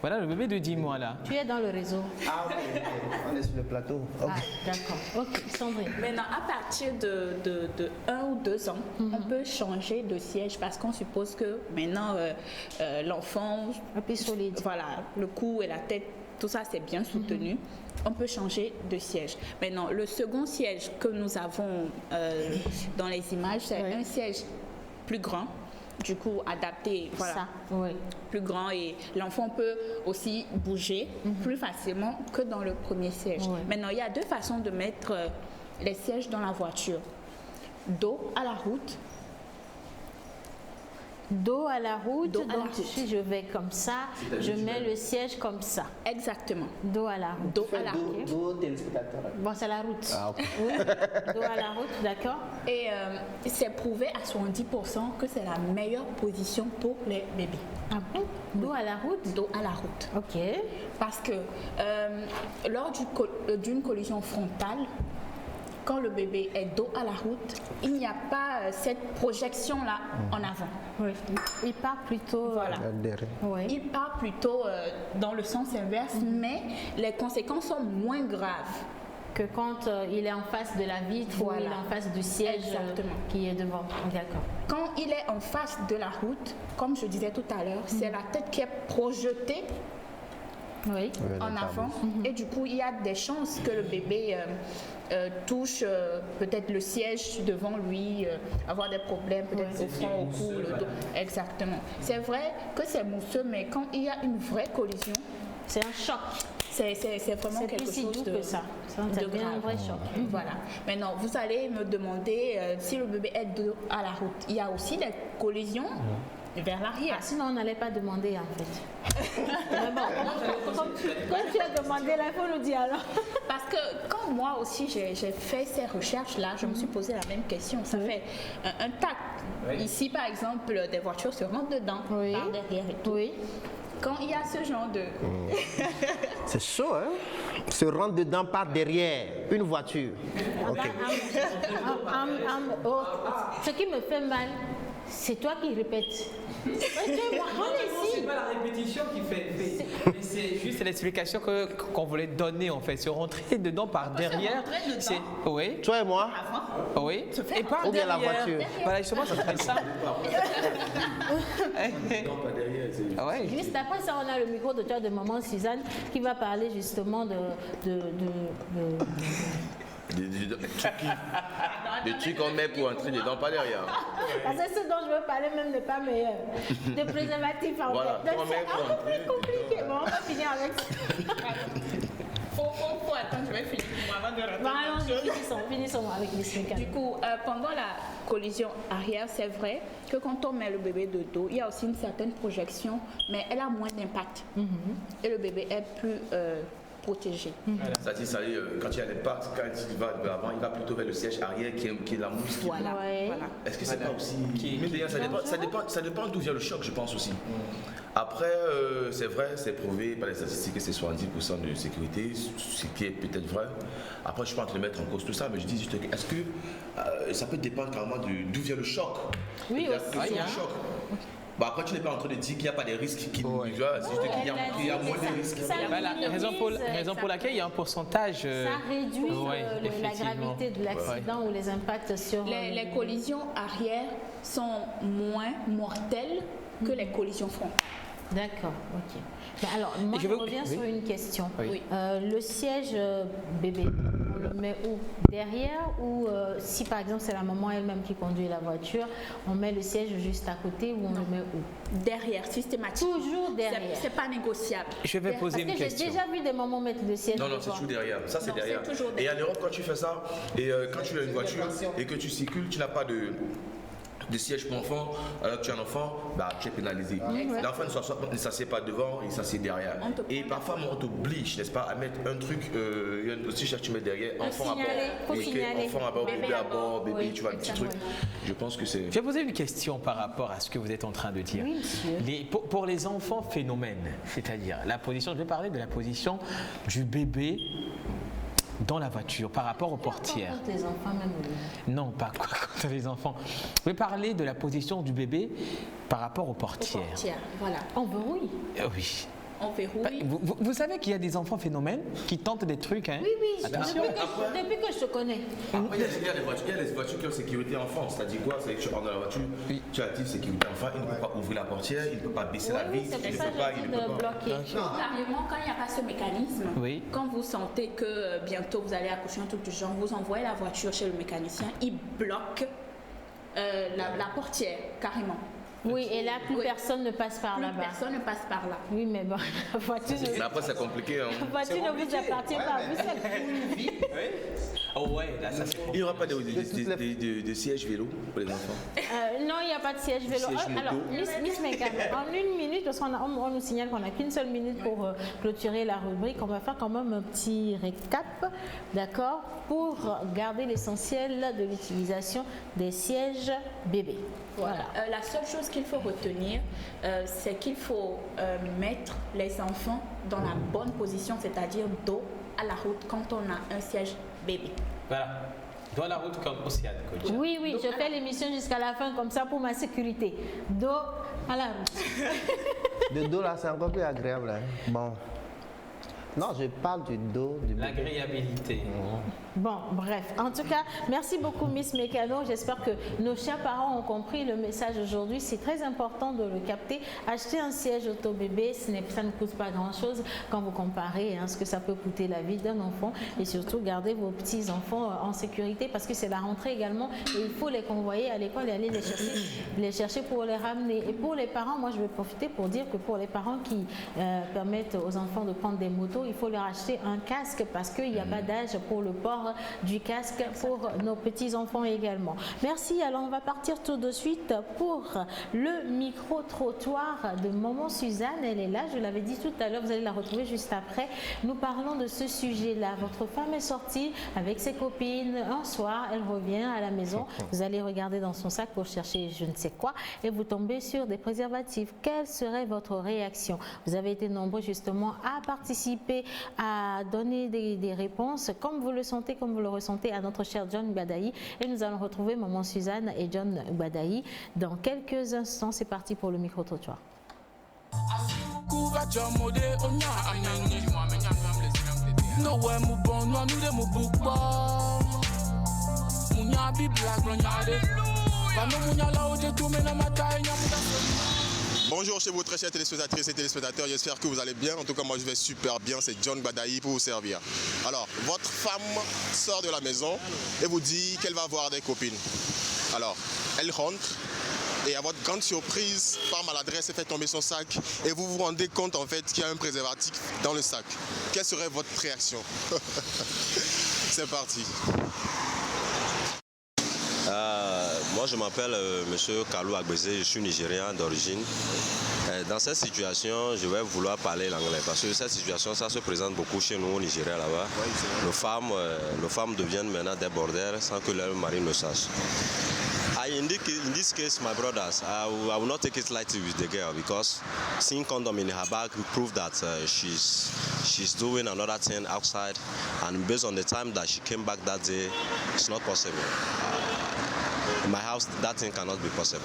Voilà le bébé de 10 mois là. Tu es dans le réseau. Ah, ok. On est sur le plateau. Ah, d'accord. Ok, Sandrine. Maintenant, à partir de 1 ou 2 ans, on peut changer de siège parce qu'on suppose que maintenant, l'enfant, Un peu solide. voilà, le cou et la tête, tout ça, c'est bien soutenu. On peut changer de siège. Maintenant, le second siège que nous avons dans les images, c'est un siège plus grand. Du coup, adapté, voilà, Ça, oui. plus grand, et l'enfant peut aussi bouger plus facilement que dans le premier siège. Ouais. Maintenant, il y a 2 façons de mettre les sièges dans la voiture. Dos à la route. Dos à la route, Dos à la donc route. si je vais comme ça, je mets le siège comme ça. Exactement. Dos à la route. Dos à la route. Dos téléspectateur. Bon, c'est la route. Ah, ok. Oui. Dos à la route, d'accord. Et c'est prouvé à 70% que c'est la meilleure position pour les bébés. Ah bon? Dos à la route. Dos à la route. Ok. Parce que lors d'une collision frontale, quand le bébé est dos à la route, il n'y a pas cette projection-là en avant. Oui. Il part plutôt. Voilà. Derrière. Oui. Il part plutôt dans le sens inverse, mais les conséquences sont moins graves. Que quand il est en face de la vitre ou Voilà. il est en face du siège Exactement. qui est devant. D'accord. Quand il est en face de la route, comme je disais tout à l'heure, c'est la tête qui est projetée Oui. en avant, et du coup il y a des chances que le bébé touche peut-être le siège devant lui, avoir des problèmes peut-être au front, au cou, le dos. Exactement. C'est vrai que c'est mousseux, mais quand il y a une vraie collision, C'est un choc. c'est vraiment C'est quelque plus si chose doux de, que ça. Ça de devient un grave. vrai choc. Voilà. Maintenant, vous allez me demander si le bébé est dos à la route. Il y a aussi des collisions vers l'arrière. Ah, sinon, on n'allait pas demander en fait. Mais bon, comme tu as demandé, là, il faut nous dire alors. Parce que quand moi aussi j'ai fait ces recherches-là, je me suis posé la même question. Ça fait un tac. Ici, par exemple, des voitures se rentrent dedans, Oui. par derrière et tout. Oui. Quand il y a ce genre de... C'est chaud, hein? Se rendre dedans par derrière une voiture. Ok. Oh, ce qui me fait mal, c'est toi qui répètes. Parce que moi, on est ici. pas la répétition qui fait. Mais c'est juste l'explication qu'on voulait donner en fait. Se rentrer dedans par derrière. rentrer dedans. C'est oui. Toi et moi, Oui. Et par Ou bien la derrière. voiture. Voilà, justement, ça serait ça. Ah ouais. Juste après ça, on a le micro de toi de maman Suzanne qui va parler justement de Des trucs qu'on met pour entrer dedans, pas derrière. Parce que ce dont je veux parler même n'est pas meilleur. De préservatifs en Voilà, fait. Donc qu'on met c'est pour un peu plus compliqué. Bon, on va finir avec ça. Faut attendre, je vais finir avant de rentrer. Bon, allons-y, finissons avec l'explication. Du coup, pendant la collision arrière, c'est vrai que quand on met le bébé de dos, il y a aussi une certaine projection, mais elle a moins d'impact. Et le bébé est plus protégé. Ça dit, quand il y a l'impact, quand il va de l'avant, il va plutôt vers le siège arrière qui est la mousse. Voilà. Ouais. Voilà. Est-ce que c'est pas aussi. Mais d'ailleurs, ça dépend d'où vient le choc, je pense aussi. Après, c'est vrai, c'est prouvé par les statistiques que c'est 70% de sécurité, ce qui est peut-être vrai. Après, je ne suis pas en train de mettre en cause tout ça, mais je dis juste que est-ce que ça peut dépendre carrément d'où vient le choc? Oui, de la aussi. pression du choc. Bon, après, tu n'es pas en train de dire qu'il n'y a pas de risques qui nous c'est juste qu'il y a moins de risques. Voilà, raison pour laquelle il y a un pourcentage. Ça réduit ouais, la effectivement. gravité de l'accident ou les impacts sur. Les collisions arrière sont moins mortelles que les collisions frontales. D'accord, ok. Mais alors, moi, je reviens sur une question. Oui. Le siège bébé, on le met où? Derrière ou si par exemple c'est la maman elle-même qui conduit la voiture, on met le siège juste à côté ou on le met où? Derrière, systématiquement. Toujours derrière. C'est pas négociable. Je vais poser une Parce que question. j'ai déjà vu des mamans mettre le siège Non, non, devant. c'est toujours derrière. Ça, c'est Non, derrière. c'est toujours Et en Europe, quand tu fais ça, et quand tu as une voiture et que tu circules, tu n'as pas de. de siège pour enfants, alors que tu as un enfant, bah, tu es pénalisé. L'enfant ne s'assied pas devant, il s'assied derrière. Et parfois, on t'oblige, n'est-ce pas, à mettre un truc, aussi cher tu mets derrière, enfant à bord, enfant à bord, bébé à bord, bébé, tu vois, un petit truc. Je pense que c'est... Je vais poser une question par rapport à ce que vous êtes en train de dire. Oui, monsieur. Pour les enfants phénomènes, c'est-à-dire la position, je vais parler de la position du bébé dans la voiture par rapport aux portières. Quand les enfants même. Non, pas quoi contre les enfants. Je vais parler de la position du bébé par rapport aux portières. Voilà. On verrouille. Oui. On verrouille. Vous savez qu'il y a des enfants phénomènes qui tentent des trucs, hein? Oui, attention. Depuis que je te connais. Après, il y a des voitures qui ont sécurité enfant. C'est-à-dire quoi? C'est que tu rentres dans la voiture, tu actives sécurité enfant, il ne peut pas ouvrir la portière, il ne peut pas baisser la vitre, il ne peut pas bloquer. Carrément, quand il n'y a pas ce mécanisme, quand vous sentez que bientôt vous allez accoucher, un truc du genre, vous envoyez la voiture chez le mécanicien, il bloque la portière, carrément. Oui, et là, plus personne ne passe par là-bas. Personne ne passe par là. Oui, mais bon, la voiture... Mais après, c'est compliqué. Hein. La voiture ne vous appartient pas. Oh ouais, là, ça c'est... Il n'y aura pas de siège vélo pour les enfants? Non, il n'y a pas de siège vélo. Alors, Miss Megan, en une minute, parce qu'on nous signale qu'on n'a qu'une seule minute pour clôturer la rubrique, on va faire quand même un petit récap, d'accord, pour garder l'essentiel de l'utilisation des sièges bébés. Voilà. La seule chose qu'il faut retenir, c'est qu'il faut mettre les enfants dans la bonne position, c'est-à-dire dos à la route quand on a un siège bébé. Voilà. Dos à la route comme Océane, coach. Oui, je fais l'émission jusqu'à la fin comme ça pour ma sécurité. Dos à la route. Le dos là, c'est encore plus agréable. Hein. Bon. Non, je parle du dos. L'agréabilité. Bon, bref. En tout cas, merci beaucoup Miss Mécano. J'espère que nos chers parents ont compris le message aujourd'hui. C'est très important de le capter. Acheter un siège auto-bébé, ça ne coûte pas grand-chose quand vous comparez ce que ça peut coûter la vie d'un enfant. Et surtout, gardez vos petits-enfants en sécurité parce que c'est la rentrée également. Et il faut les convoyer à l'école et aller les chercher pour les ramener. Et pour les parents, moi je vais profiter pour dire que pour les parents qui permettent aux enfants de prendre des motos, il faut leur acheter un casque parce qu'il n'y a pas d'âge pour le port du casque pour nos petits-enfants également. Merci. Alors, on va partir tout de suite pour le micro-trottoir de Maman Suzanne. Elle est là, je l'avais dit tout à l'heure, vous allez la retrouver juste après. Nous parlons de ce sujet-là. Votre femme est sortie avec ses copines un soir, elle revient à la maison. Vous allez regarder dans son sac pour chercher je ne sais quoi et vous tombez sur des préservatifs. Quelle serait votre réaction? Vous avez été nombreux justement à participer, à donner des réponses comme vous le sentez, comme vous le ressentez à notre cher John Gbadayi. Et nous allons retrouver Maman Suzanne et John Gbadayi dans quelques instants. C'est parti pour le micro-trottoir. Bonjour chez vous très chers téléspectatrices et téléspectateurs, j'espère que vous allez bien. En tout cas moi je vais super bien, c'est John Gbadayi pour vous servir. Alors, votre femme sort de la maison et vous dit qu'elle va voir des copines. Alors, elle rentre et à votre grande surprise, par maladresse, elle fait tomber son sac et vous vous rendez compte en fait qu'il y a un préservatif dans le sac. Quelle serait votre réaction? C'est parti. Moi, je m'appelle M. Kalou Agbeze, je suis nigérien d'origine. Dans cette situation, je vais vouloir parler l'anglais parce que cette situation, ça se présente beaucoup chez nous au Nigeria là-bas. Nos femmes deviennent maintenant des bordels sans que leur mari ne sache. In this case, my brothers, I will not take it lightly with the girl because seeing condom in her bag prove that she's doing another thing outside, and based on the time that she came back that day, it's not possible. In my house, that thing cannot be possible.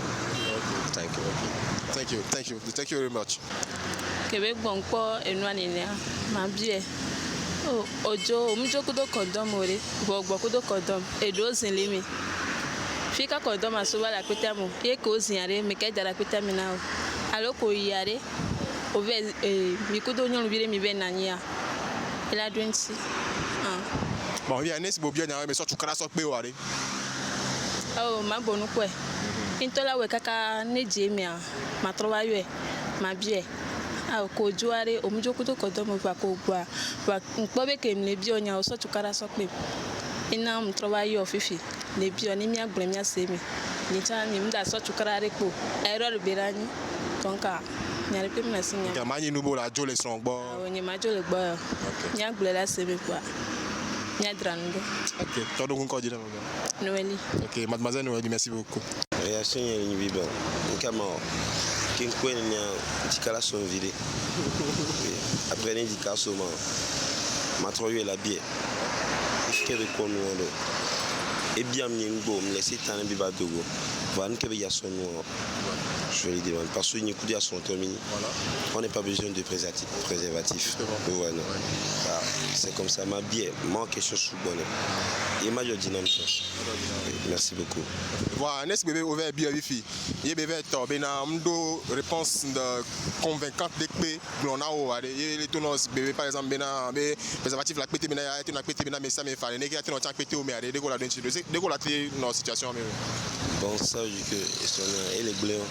Thank you. Thank you very much. Québec bonko enwanine ma bie ojo omjokudo condom ore gbogbokudo condom edozin limi fika condom asuba la petamo ye ko ziare me ke dara petami na alo ko yare ove mikudo nyon bire mi benania ela dwensi bon il y a nesi bobia na me so tukara so pe ware oh ma bonu kwe intola we kaka neje mi a ma trova yue ma bie ko juare omjokudo condom ba ko gba ba npo be ke mi bi onya o so tukara so pe ina m trova yue ofifi le bi oni mi agbere mi asemi nicha ni mda so chukrare ko error berani konka nyare pe masinya ya mani nubo la jole son gbo o ni ma jole gbo nya gbule la sebe kwa nya drando. OK, to donc encore dire Noélie. OK, mademoiselle Noélie, merci beaucoup. Réaction ni bibo kama kinkwen ni tikala son vide après ni dikaso ma troyo la bière ifike ko no et bien m'ingo me laisser tane biba dogo van que ya son no je lui demande parce que ni coup de son terminé on n'est pas besoin de préservatif voilà c'est comme ça ma bière moi quelque chose bonne et ma je dynamique merci beaucoup voilà n'est-ce bébé ouvert bien wifi ye bébé to bena mdo réponse convaincante de que on a o les tonos bébé par exemple bena be préservatif la pété bena ya na pété bena mais ça me fallait ne que tu na pété o mais de ko la donne de ko la tri dans situation mais bon ça je que elle est blanc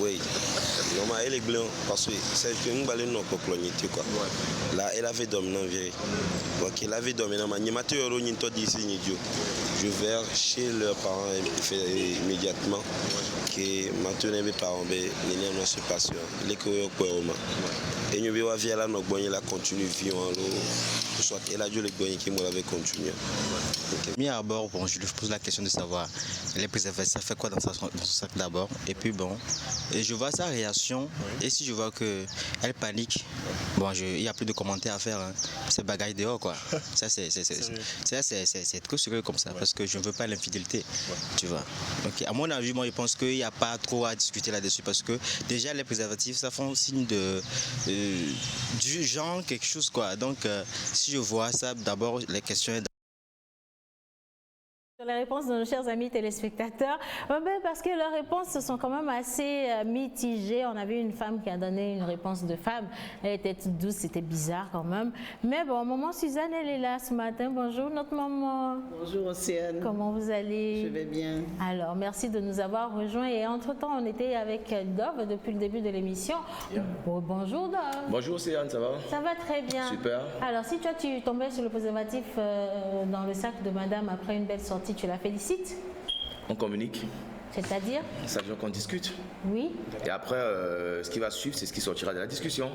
oui normal elle est blanc parce que c'est que nous balé non pour cloniter quoi là elle avait dormi dans vie donc elle avait dormi dans ma mateur ni to d'ici ni dio je vais chez leurs parents immédiatement que maintenant mes parents be ni non se passe les ko quoi et nous va via là nos bonne la continue vivant soit elle a dû le bonne qui m'avait continué mis à bord bon je lui pose la question de savoir les préservatifs ça fait quoi dans son sac d'abord et puis bon et je vois sa réaction et si je vois que elle panique bon il y a plus de commentaires à faire hein. C'est bagaille dehors quoi ça c'est trop sérieux comme ça parce que je ne veux pas l'infidélité tu vois donc à mon avis moi je pense qu'il n'y a pas trop à discuter là-dessus parce que déjà les préservatifs ça font signe de du genre quelque chose quoi donc si je vois ça d'abord les questions les réponses de nos chers amis téléspectateurs, parce que leurs réponses sont quand même assez mitigées. On avait une femme qui a donné une réponse de femme. Elle était toute douce, c'était bizarre quand même. Mais bon, maman Suzanne, elle est là ce matin. Bonjour notre maman. Bonjour Océane. Comment vous allez? Je vais bien. Alors, merci de nous avoir rejoints. Et entre-temps, on était avec Dove depuis le début de l'émission. Bonjour Dove. Bonjour Océane, ça va? Ça va très bien. Super. Alors, si toi, tu tombais sur le préservatif dans le sac de madame après une belle sortie, tu la félicites? On communique. C'est-à-dire? Ça veut dire qu'on discute. Oui. Et après, ce qui va suivre, c'est ce qui sortira de la discussion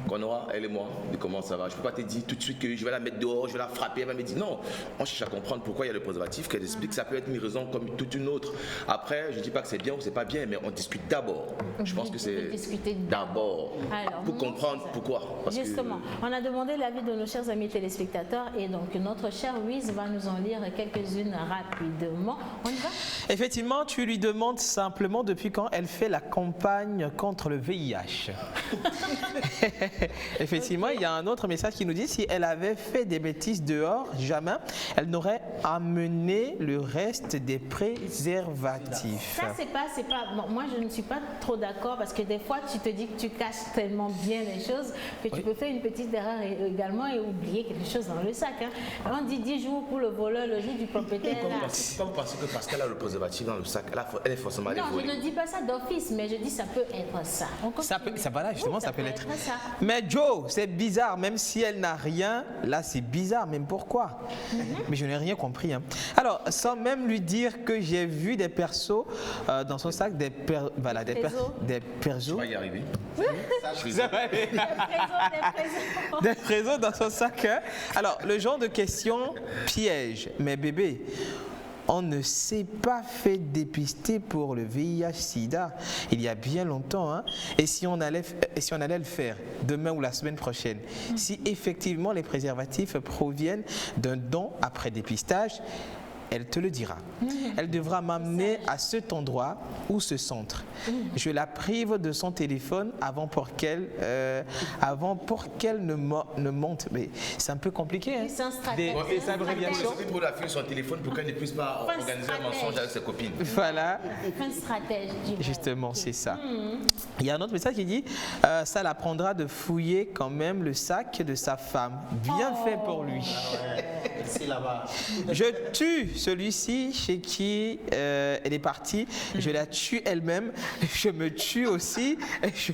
qu'on aura, elle et moi, de comment ça va. Je ne peux pas te dire tout de suite que je vais la mettre dehors, je vais la frapper. Elle va me dire non. On cherche à comprendre pourquoi il y a le préservatif, qu'elle explique que ça peut être une raison comme toute une autre. Après, je ne dis pas que c'est bien ou c'est pas bien, mais on discute d'abord. Je pense que c'est d'abord pour comprendre pourquoi. Parce justement, on a demandé l'avis de nos chers amis téléspectateurs et donc notre cher Louise va nous en lire quelques-unes rapidement. On y va? Effectivement, tu lui demande simplement depuis quand elle fait la campagne contre le VIH. Effectivement, il y a un autre message qui nous dit si elle avait fait des bêtises dehors, jamais, elle n'aurait amené le reste des préservatifs. Ça, c'est pas bon, moi, je ne suis pas trop d'accord parce que des fois, tu te dis que tu caches tellement bien les choses que tu peux faire une petite erreur également et oublier quelque chose dans le sac. Hein. On dit 10 jours pour le voleur, le jour du propriétaire. Pourquoi vous pensez que parce qu'elle a le préservatif dans le sac, elle est forcément allée voler? Non, je ne dis pas ça d'office, mais je dis ça peut être ça. Voilà, justement, ça peut l'être. Mais Joe, c'est bizarre, même si elle n'a rien, là c'est bizarre, même pourquoi? Mais je n'ai rien compris. Hein. Alors, sans même lui dire que j'ai vu des persos dans son sac, des persos. Je vais y arriver. Des persos dans son sac. Hein. Alors, le genre de question piège. Mais bébé, on ne s'est pas fait dépister pour le VIH-Sida il y a bien longtemps. Hein? Et si on allait le faire demain ou la semaine prochaine, si effectivement les préservatifs proviennent d'un don après dépistage, elle te le dira. Elle devra m'amener à cet endroit ou ce centre. Je la prive de son téléphone avant pour qu'elle ne monte. Mais c'est un peu compliqué. Hein? C'est un stratège. C'est pour la fille son téléphone pour qu'elle ne puisse pas organiser un mensonge avec ses copines. Voilà. Un stratège. Justement, c'est ça. Il y a un autre message qui dit ça l'apprendra de fouiller quand même le sac de sa femme. Bien fait pour lui. C'est là-bas. Je tue celui-ci chez qui elle est partie, je la tue elle-même, je me tue aussi, et je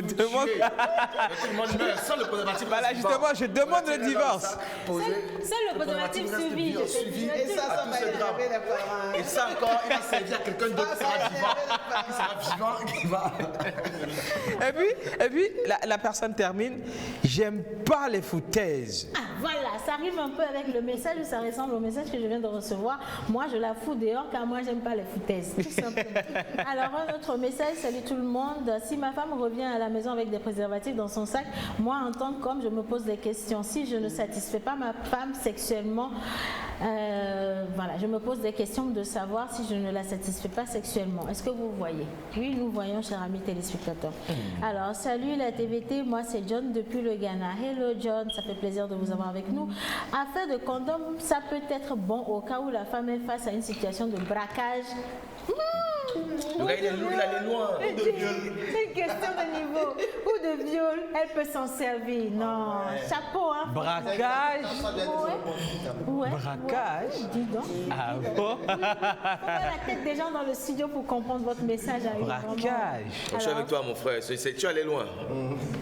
demande... Voilà, justement, je demande le divorce. C'est le préservatif suivi. Et ça va énerver les parents. Et ça encore, il va servir à quelqu'un d'autre qui sera vivant. Et puis la personne termine, j'aime pas les foutaises. Ah, voilà, ça arrive un peu avec le message, ça ressemble au message que je viens de recevoir. Moi, je la fous dehors car moi, j'aime pas les foutaises. Tout simplement. Alors, un autre message, salut tout le monde. Si ma femme revient à la maison avec des préservatifs dans son sac, moi, en tant qu'homme, je me pose des questions. Si je ne satisfais pas ma femme sexuellement, voilà, je me pose des questions de savoir si je ne la satisfais pas sexuellement. Est-ce que vous voyez? Oui, nous voyons, chers amis téléspectateurs. Alors, salut la TVT, moi c'est John depuis le Ghana. Hello John, ça fait plaisir de vous avoir avec nous. Affaire de condom, ça peut être bon au cas où la femme est face à une situation de braquage. Le gars, il allait loin. C'est une question de niveau. Ou de viol, elle peut s'en servir. Non, chapeau, hein. Braquage. Ouais. Braquage. Dis donc. Ah bon? Faut faire la tête des gens dans le studio pour comprendre votre message. Braquage. Je suis avec toi, mon frère. Tu allais loin.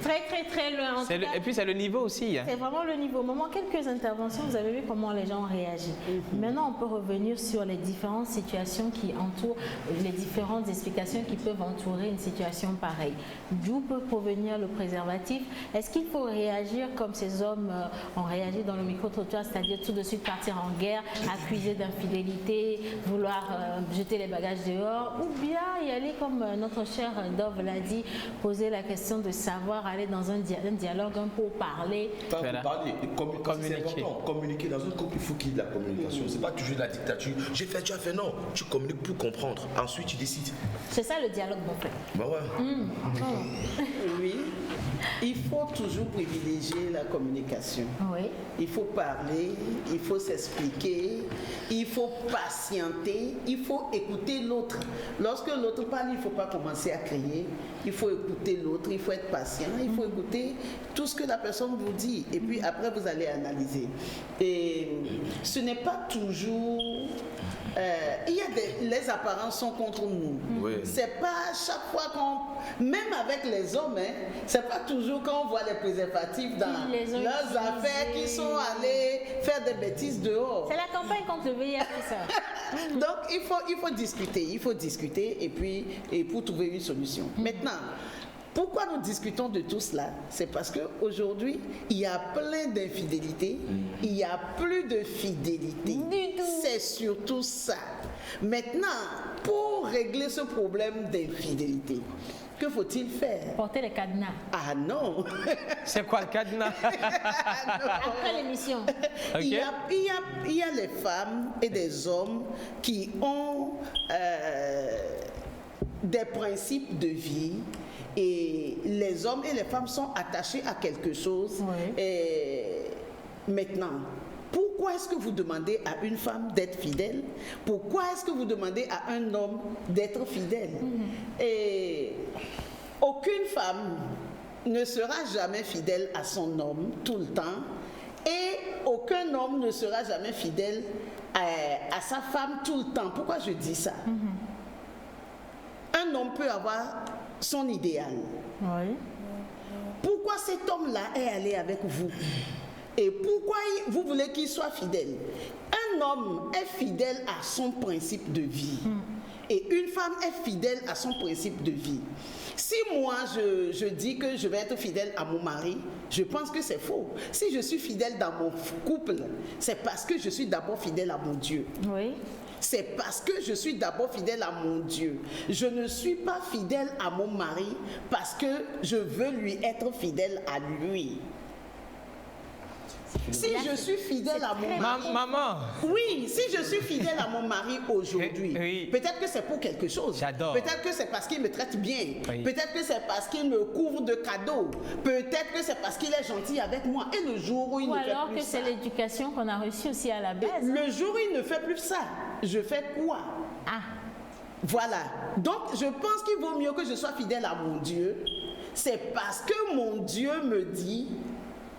Très, très, très loin. Et puis, c'est le niveau aussi. Hein. C'est vraiment le niveau. Maman, quelques interventions, vous avez vu comment les gens ont réagi. Maintenant, on peut revenir sur les différentes situations qui entourent, les différentes explications qui peuvent entourer une situation pareille. D'où peut provenir le préservatif? Est-ce qu'il faut réagir comme ces hommes ont réagi dans le micro-trottoir, c'est-à-dire tout de suite partir en guerre, accuser d'infidélité, vouloir jeter les bagages dehors, ou bien y aller comme notre cher Dove l'a dit, poser la question de savoir aller dans un dialogue, un peu parler. Communiquer dans un couple, il faut qu'il y ait de la communication. C'est pas toujours de la dictature. J'ai fait, tu as fait, non. Tu communiques pour comprendre. Ensuite, tu décides. C'est ça le dialogue, mon frère. Bah ouais. Oui, il faut toujours privilégier la communication. Oui. Il faut parler, il faut s'expliquer, il faut patienter, il faut écouter l'autre. Lorsque l'autre parle, il ne faut pas commencer à crier. Il faut écouter l'autre, il faut être patient, il faut écouter tout ce que la personne vous dit. Et puis après, vous allez analyser. Et ce n'est pas toujours... il y a les apparences sont contre nous. Oui. C'est pas chaque fois même avec les hommes, hein, c'est pas toujours quand on voit les préservatifs dans leurs affaires qui sont allés faire des bêtises dehors. C'est la campagne contre le VIH, ça. Donc il faut discuter et pour trouver une solution. Maintenant, pourquoi nous discutons de tout cela? C'est parce qu'aujourd'hui, il y a plein d'infidélités, il n'y a plus de fidélité. C'est surtout ça. Maintenant, pour régler ce problème d'infidélité, que faut-il faire? Porter les cadenas. Ah non. C'est quoi le cadenas? Après l'émission. Okay. Il y a les femmes et des hommes qui ont des principes de vie. Et les hommes et les femmes sont attachés à quelque chose. Oui. Et maintenant, pourquoi est-ce que vous demandez à une femme d'être fidèle? Pourquoi est-ce que vous demandez à un homme d'être fidèle? Et aucune femme ne sera jamais fidèle à son homme tout le temps. Et aucun homme ne sera jamais fidèle à sa femme tout le temps. Pourquoi je dis ça? Un homme peut avoir son idéal. Oui. Pourquoi cet homme-là est allé avec vous? Et pourquoi vous voulez qu'il soit fidèle? Un homme est fidèle à son principe de vie. Et une femme est fidèle à son principe de vie. Si moi, je dis que je vais être fidèle à mon mari, je pense que c'est faux. Si je suis fidèle dans mon couple, c'est parce que je suis d'abord fidèle à mon Dieu. Oui. C'est parce que je suis d'abord fidèle à mon Dieu. Je ne suis pas fidèle à mon mari parce que je veux lui être fidèle à lui. Si je suis fidèle à mon mari... Maman. Oui, si je suis fidèle à mon mari aujourd'hui, peut-être que c'est pour quelque chose. J'adore. Peut-être que c'est parce qu'il me traite bien. Oui. Peut-être que c'est parce qu'il me couvre de cadeaux. Peut-être que c'est parce qu'il est gentil avec moi. Et le jour où il ne fait plus ça... Ou alors que c'est l'éducation qu'on a reçue aussi à la base. Le jour où il ne fait plus ça, je fais quoi? Ah. Voilà. Donc, je pense qu'il vaut mieux que je sois fidèle à mon Dieu. C'est parce que mon Dieu me dit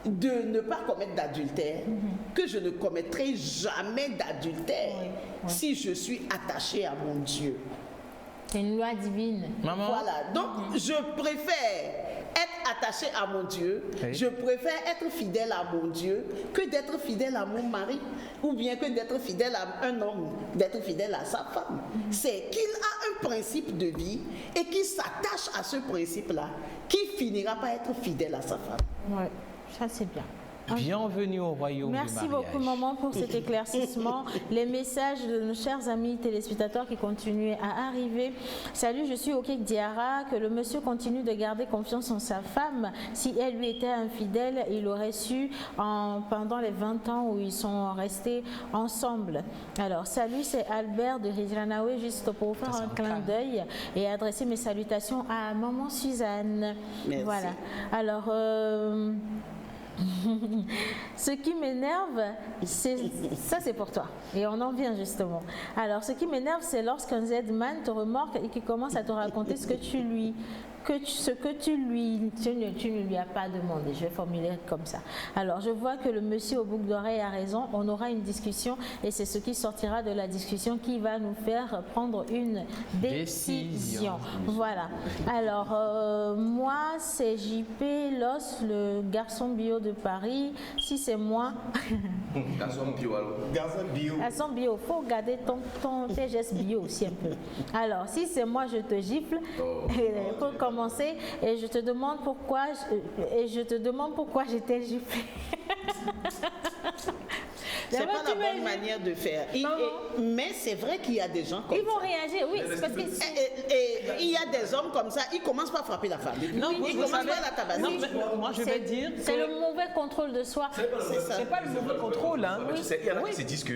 de ne pas commettre d'adultère, que je ne commettrai jamais d'adultère si je suis attachée à mon Dieu. C'est une loi divine. Maman. Voilà, donc je préfère être attachée à mon Dieu, je préfère être fidèle à mon Dieu que d'être fidèle à mon mari, ou bien que d'être fidèle à un homme, d'être fidèle à sa femme. C'est qu'il a un principe de vie et qu'il s'attache à ce principe-là, qui finira par être fidèle à sa femme. Oui, ça c'est bien. Bienvenue au royaume du mariage. Merci beaucoup, maman, pour cet éclaircissement. Les messages de nos chers amis téléspectateurs qui continuent à arriver. Salut, je suis Okek Diara. Que le monsieur continue de garder confiance en sa femme. Si elle lui était infidèle, il aurait su pendant les 20 ans où ils sont restés ensemble. Alors, salut, c'est Albert de Rijanawe, juste pour faire un clin d'œil et adresser mes salutations à maman Suzanne. Merci. Voilà. Alors, ce qui m'énerve, ça c'est pour toi. Et on en vient justement. Alors, ce qui m'énerve, c'est lorsqu'un Z-man te remorque et qu'il commence à te raconter ce que tu ne lui as pas demandé. Je vais formuler comme ça. Alors, je vois que le monsieur au boucle d'oreille a raison. On aura une discussion et c'est ce qui sortira de la discussion qui va nous faire prendre une décision. Voilà. Alors, moi, c'est JP Los, le garçon bio de Paris. Si c'est moi... Garçon bio alors. Garçon bio. Garçon bio, faut garder tes gestes bio aussi un peu. Alors, si c'est moi, je te gifle. Pour commencer, et je te demande pourquoi j'étais giflée. C'est pas la bonne manière de faire. Mais c'est vrai qu'il y a des gens comme ça. Ils vont réagir, oui. Parce que et il y a des hommes comme ça, ils commencent pas à frapper la femme. Non, ils commencent pas à la tabasser. Non, moi je vais dire. C'est le mauvais contrôle de soi. C'est pas le mauvais contrôle. Hein. Mais tu sais, il y en a qui se disent que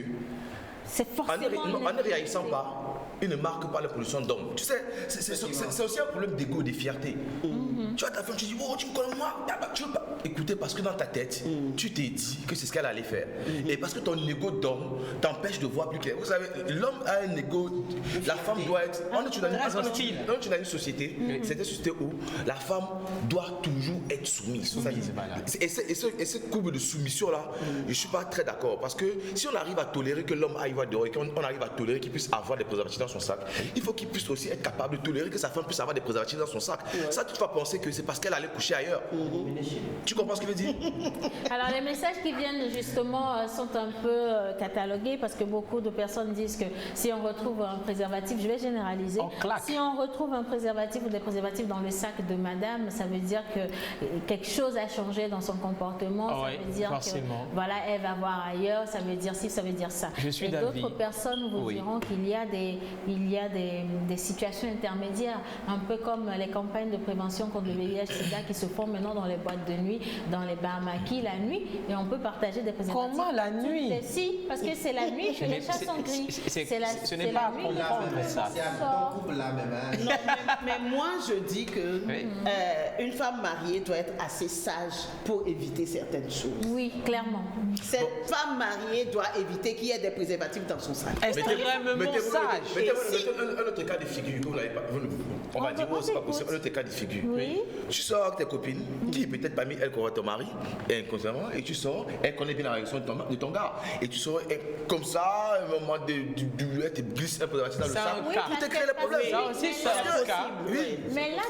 c'est forcément en ne réagissant pas, ils ne marquent pas la pollution d'homme. Tu sais, c'est aussi un problème d'ego, de fierté. Tu vois ta femme, tu dis, oh, tu me connais moi, tu veux pas écouter parce que dans ta tête, tu t'es dit que c'est ce qu'elle allait faire. Et parce que ton ego d'homme t'empêche de voir plus clair. Vous savez, l'homme a un ego, la femme doit être. On est dans une société, c'est une société où la femme doit toujours être soumise. Et ce couple de soumission-là, je ne suis pas très d'accord. Parce que si on arrive à tolérer que l'homme aille voir dehors et qu'on arrive à tolérer qu'il puisse avoir des préservatifs dans son sac, il faut qu'il puisse aussi être capable de tolérer que sa femme puisse avoir des préservatifs dans son sac. Ça, tu vas penser que c'est parce qu'elle allait coucher ailleurs. Tu comprends ce que je veux dire? Alors, les messages qui viennent justement sont un peu catalogués parce que beaucoup de personnes disent que si on retrouve un préservatif, je vais généraliser, si on retrouve un préservatif ou des préservatifs dans le sac de madame, ça veut dire que quelque chose a changé dans son comportement, ça veut dire que voilà, elle va voir ailleurs, ça veut dire ci, ça veut dire ça. Et d'autres personnes vous diront qu'il y a des situations intermédiaires, un peu comme les campagnes de prévention contre le VIH/SIDA qui se font maintenant dans les boîtes de nuit, dans les bars maquis la nuit, et on peut partager des préservatifs. Comment la nuit? Si, parce que c'est la nuit, les chats sont gris. Ce n'est pas à comprendre ça. Non, mais moi je dis que une femme mariée doit être assez sage pour éviter certaines choses. Oui, clairement. Cette femme mariée doit éviter qu'il y ait des préservatifs dans son sac. Extrêmement sage. Mettez-vous un autre cas de figure que vous n'avez pas. On va dire, c'est pas possible. Un autre cas de figure. Tu sors avec tes copines, qui peut-être parmi elles connaît ton mari, et inconsciemment, et tu sors, elle connaît bien la réaction de ton gars. Et tu sors, comme ça, à un moment du elle te glisse un préservatif dans le sac. Tout te crée les problèmes. Ça aussi, c'est un cas. Mais là,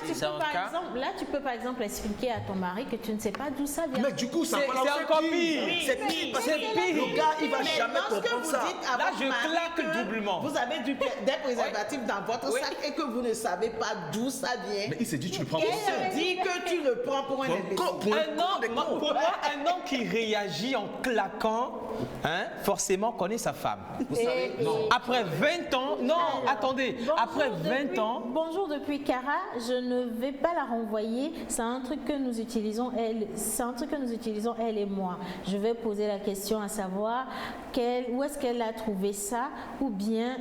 tu peux par exemple expliquer à ton mari que tu ne sais pas d'où ça vient. Mais du coup, c'est encore pire. C'est pire. Le gars, il va jamais comprendre ça. Là, je claque doublement. Vous avez des préservatifs dans votre sac et que vous ne savez pas d'où ça vient. Mais il s'est dit, tu le prends pour ça. Il se dit que tu le prends pour un imbécile. Un homme qui réagit en claquant, forcément connaît sa femme. Vous savez, après 20 ans, attendez, après 20 ans. Bonjour depuis Cara, je ne vais pas la renvoyer. C'est un truc que nous utilisons, elle et moi. Je vais poser la question à savoir où est-ce qu'elle a trouvé ça, ou bien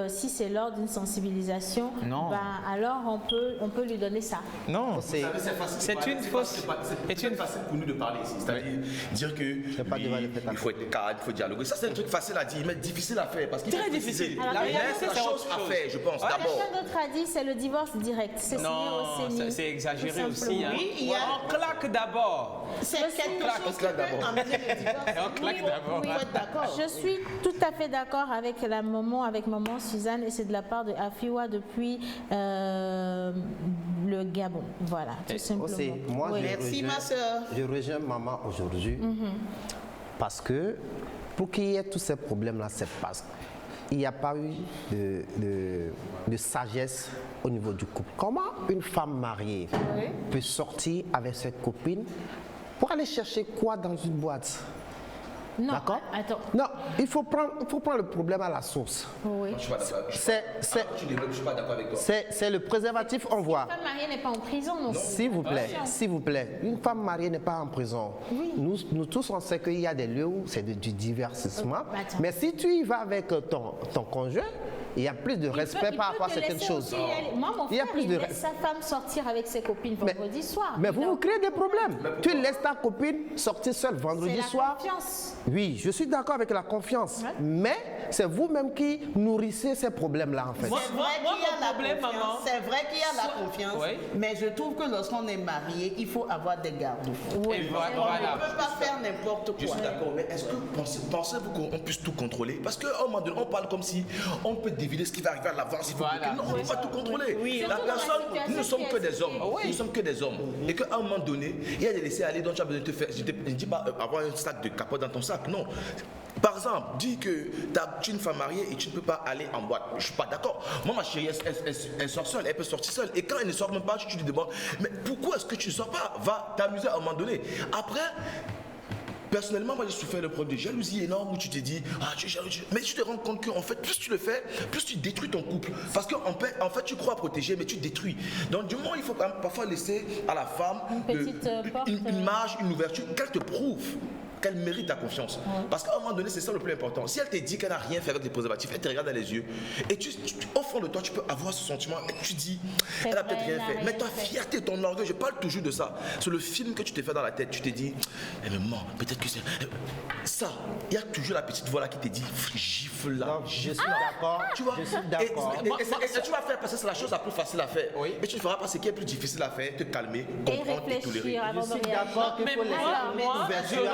si c'est lors d'une sensibilisation, alors on peut lui donner ça. Non, c'est une fausse une facile pour nous de parler ici. C'est-à-dire dire que il faut être calme, il faut dialoguer. Ça, c'est un truc facile à dire, mais difficile à faire. Parce qu'il très difficile. La réalité, c'est la chose à faire, je pense, d'abord. Quelqu'un d'autre a dit c'est le divorce direct. C'est signé au CENI. C'est exagéré aussi. Hein. Oui, On claque d'abord. C'est quelque chose qui peut amener le divorce. On claque d'abord. Je suis tout à fait d'accord avec maman Suzanne, et c'est de la part de Afiwa depuis le Gabon. Voilà, tout simplement. Aussi, moi, Merci ma soeur. Je rejoins maman aujourd'hui parce que pour qu'il y ait tous ces problèmes-là, c'est parce qu'il n'y a pas eu de sagesse au niveau du couple. Comment une femme mariée peut sortir avec cette copine pour aller chercher quoi dans une boîte? Non, d'accord? Attends. Non, il faut prendre le problème à la source. Oui. Je suis pas d'accord. Je suis pas d'accord avec toi. C'est le préservatif, on voit. Une femme mariée n'est pas en prison, non? S'il vous plaît, une femme mariée n'est pas en prison. Oui. Nous tous, on sait qu'il y a des lieux où c'est du divertissement. Mais si tu y vas avec ton conjoint, il y a plus de respect par rapport à certaines choses. Moi, mon frère, il laisse sa femme sortir avec ses copines vendredi soir. Mais vous créez des problèmes. Tu laisses ta copine sortir seule vendredi soir. C'est la confiance. Oui, je suis d'accord avec la confiance. Mais c'est vous-même qui nourrissez ces problèmes-là, en fait. C'est vrai qu'il y a la confiance, mais je trouve que lorsqu'on est marié, il faut avoir des garde-fous. Oui, on ne peut pas faire n'importe quoi. Je suis d'accord, mais est-ce que pensez-vous qu'on puisse tout contrôler? Parce qu'à un moment donné, on parle comme si on peut deviner ce qui va arriver à l'avance. Non, on ne peut pas tout contrôler. La personne, nous ne sommes que des hommes. Nous sommes que des hommes. Et qu'à un moment donné, il y a des laissés aller dont tu as besoin de te faire. Je ne dis pas avoir un sac de capote dans ton sac, non. Par exemple, dis que tu es une femme mariée et tu ne peux pas aller en boîte. Je ne suis pas d'accord. Moi, ma chérie, elle sort seule, elle peut sortir seule. Et quand elle ne sort même pas, tu lui demandes, mais pourquoi est-ce que tu ne sors pas? Va t'amuser à un moment donné. Après, personnellement, moi j'ai souffert le problème de jalousie énorme où tu te dis, tu es jaloux. Mais tu te rends compte qu'en fait, plus tu le fais, plus tu détruis ton couple. Parce qu'en fait, tu crois protéger, mais tu détruis. Donc, du moment, il faut quand même parfois laisser à la femme une marge, une ouverture, qu'elle te prouve qu'elle mérite ta confiance. Parce qu'à un moment donné, c'est ça le plus important. Si elle te dit qu'elle n'a rien fait avec des préservatifs, elle te regarde dans les yeux et au fond de toi, tu peux avoir ce sentiment et tu dis, elle a peut-être rien fait. Mais ta fierté, ton orgueil, je parle toujours de ça. C'est le film que tu t'es fait dans la tête. Tu te dis, mais maman, peut-être que c'est ça. Il y a toujours la petite voix là qui te dit, gifle là. Je suis d'accord. Tu vois? Je suis d'accord. Et tu vas faire parce que c'est la chose la plus facile à faire. Mais tu ne feras pas ce qui est plus difficile à faire, te calmer, comprendre, te tolérer. Je suis d'accord qu'il faut laisser une ouverture.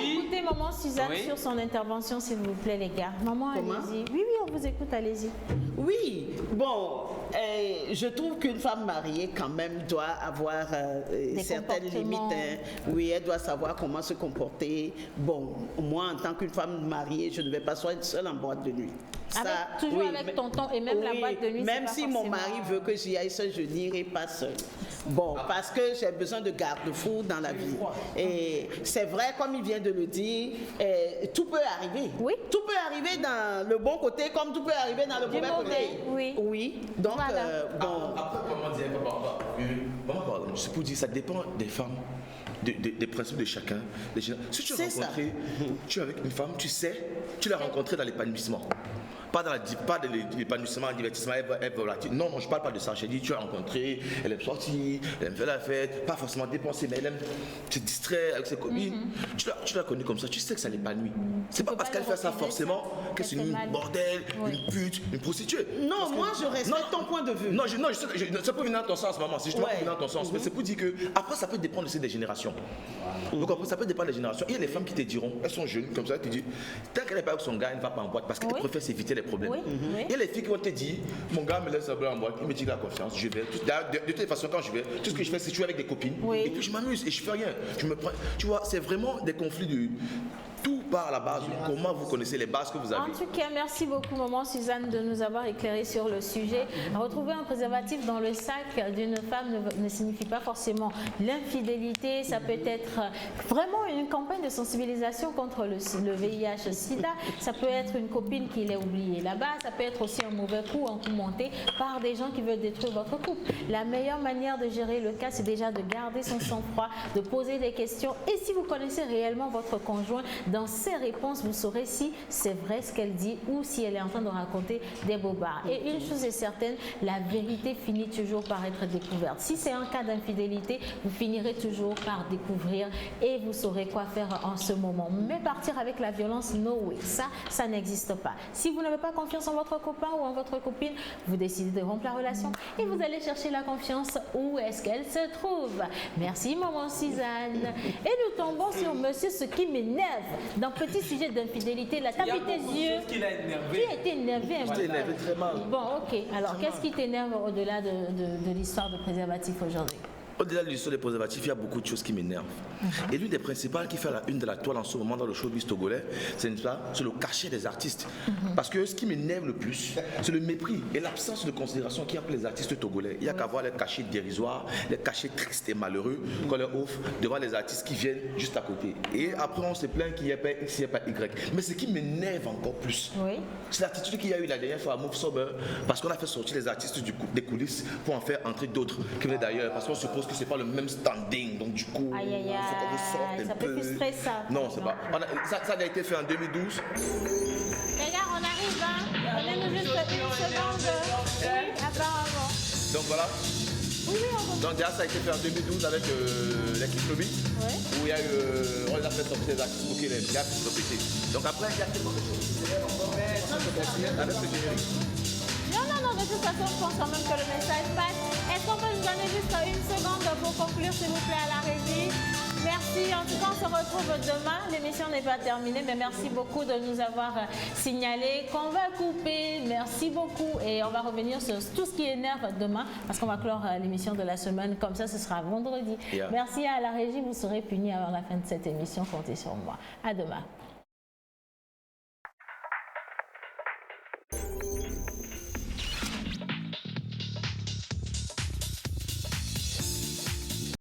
Écoutez maman Suzanne sur son intervention, s'il vous plaît, les gars. Maman, allez-y. Oui, on vous écoute, allez-y. Oui, bon, je trouve qu'une femme mariée, quand même, doit avoir certaines limites. Oui, elle doit savoir comment se comporter. Bon, moi, en tant qu'une femme mariée, je ne vais pas être seule en boîte de nuit. Toujours avec tonton et même la boîte de nuit. Même si mon mari veut que j'y aille seule, je n'irai pas seule. Bon, parce que j'ai besoin de garde-fous dans la vie. Et c'est vrai, comme il vient de le dire, tout peut arriver. Oui. Tout peut arriver dans le bon côté comme tout peut arriver dans le mauvais côté. Oui. Donc, bon. Après, comment dire, pardon, c'est pour dire, ça dépend des femmes. Des principes de chacun. Si tu es rencontré, tu es avec une femme, tu sais, tu l'as rencontrée dans l'épanouissement. Pas dans l'épanouissement, le divertissement, elle volatile. Non, je ne parle pas de ça. J'ai dit, tu as rencontré, elle aime sortir, elle aime faire la fête, pas forcément dépenser, mais elle aime se distraire avec ses copines. Tu l'as connue comme ça, tu sais que ça l'épanouit. C'est pas parce qu'elle fait ça forcément que c'est une bordel, une pute, une prostituée. Non, moi je respecte ton point de vue. Non, ça peut venir dans ton sens, maman. Si je dois venir dans ton sens, mais c'est pour dire que après ça peut dépendre aussi des générations. Donc après ça peut dépendre des générations. Il y a les femmes qui te diront, elles sont jeunes, comme ça, elles te disent, tant qu'elle n'est pas avec son gars, elle ne va pas en boîte parce qu'elle préfère s'éviter les problèmes. Il y a les filles qui vont te dire, mon gars me laisse en boîte, il me dit la confiance, je vais. De toute façon, quand je vais, tout ce que je fais, c'est que je suis avec des copines. Et puis je m'amuse et je fais rien. Je me prends, tu vois, c'est vraiment des conflits de. Tout part à la base. Comment vous connaissez les bases que vous avez? En tout cas, merci beaucoup, maman Suzanne, de nous avoir éclairé sur le sujet. Retrouver un préservatif dans le sac d'une femme ne signifie pas forcément l'infidélité. Ça peut être vraiment une campagne de sensibilisation contre le VIH/SIDA. Ça peut être une copine qui l'a oublié là-bas. Ça peut être aussi un mauvais coup, un coup monté par des gens qui veulent détruire votre couple. La meilleure manière de gérer le cas, c'est déjà de garder son sang-froid, de poser des questions. Et si vous connaissez réellement votre conjoint, d'en ses réponses, vous saurez si c'est vrai ce qu'elle dit ou si elle est en train de raconter des bobards. Et une chose est certaine, la vérité finit toujours par être découverte. Si c'est un cas d'infidélité, vous finirez toujours par découvrir et vous saurez quoi faire en ce moment. Mais partir avec la violence, no way. Ça n'existe pas. Si vous n'avez pas confiance en votre copain ou en votre copine, vous décidez de rompre la relation et vous allez chercher la confiance où est-ce qu'elle se trouve. Merci maman Suzanne. Et nous tombons sur monsieur ce qui m'énerve. Dans petit sujet d'infidélité, la tape tes yeux. Qui l'a énervé. Qui a été énervé un peu. énervé très mal. Bon, ok. Alors, qu'est-ce qui t'énerve au-delà de l'histoire de préservatif aujourd'hui? Au-delà de l'histoire des préservatifs, il y a beaucoup de choses qui m'énervent. Et l'une des principales qui fait la une de la toile en ce moment dans le showbiz togolais, c'est le cachet des artistes. Parce que ce qui m'énerve le plus, c'est le mépris et l'absence de considération qu'il y a pour les artistes togolais. Il n'y a qu'à voir les cachets dérisoires, les cachets tristes et malheureux qu'on leur offre devant les artistes qui viennent juste à côté. Et après, on se plaint qu'il n'y ait pas X, il n'y ait pas Y. Mais ce qui m'énerve encore plus, c'est l'attitude qu'il y a eu la dernière fois à Move Sober, parce qu'on a fait sortir les artistes des coulisses pour en faire entrer d'autres qui venaient d'ailleurs. Parce qu'on suppose que c'est pas le même standing, donc du coup, il faut qu'on vous sorte un ça peu. peut frustrer ça. Non, c'est pas. Ça a été fait en 2012. Les gars, on arrive, hein. Donnez-nous juste une seconde. Oui, apparemment. Donc voilà. Oui, on donc déjà, ça a été fait en 2012 avec l'équipe Lobby, où il y a eu, on les a fait sortir des artistes pour qu'ils les gars puissent répéter. Donc après, il y a tellement de choses qui s'élèvent encore. Ça peut continuer avec ce générique. Non, de toute façon, je pense quand même que le message passe. Est-ce qu'on peut nous donner juste une seconde pour conclure, s'il vous plaît, à la régie? Merci. En tout cas, on se retrouve demain. L'émission n'est pas terminée, mais merci beaucoup de nous avoir signalé qu'on va couper. Merci beaucoup. Et on va revenir sur tout ce qui énerve demain, parce qu'on va clore l'émission de la semaine. Comme ça, ce sera vendredi. Merci à la régie. Vous serez punis avant la fin de cette émission. Comptez sur moi. À demain.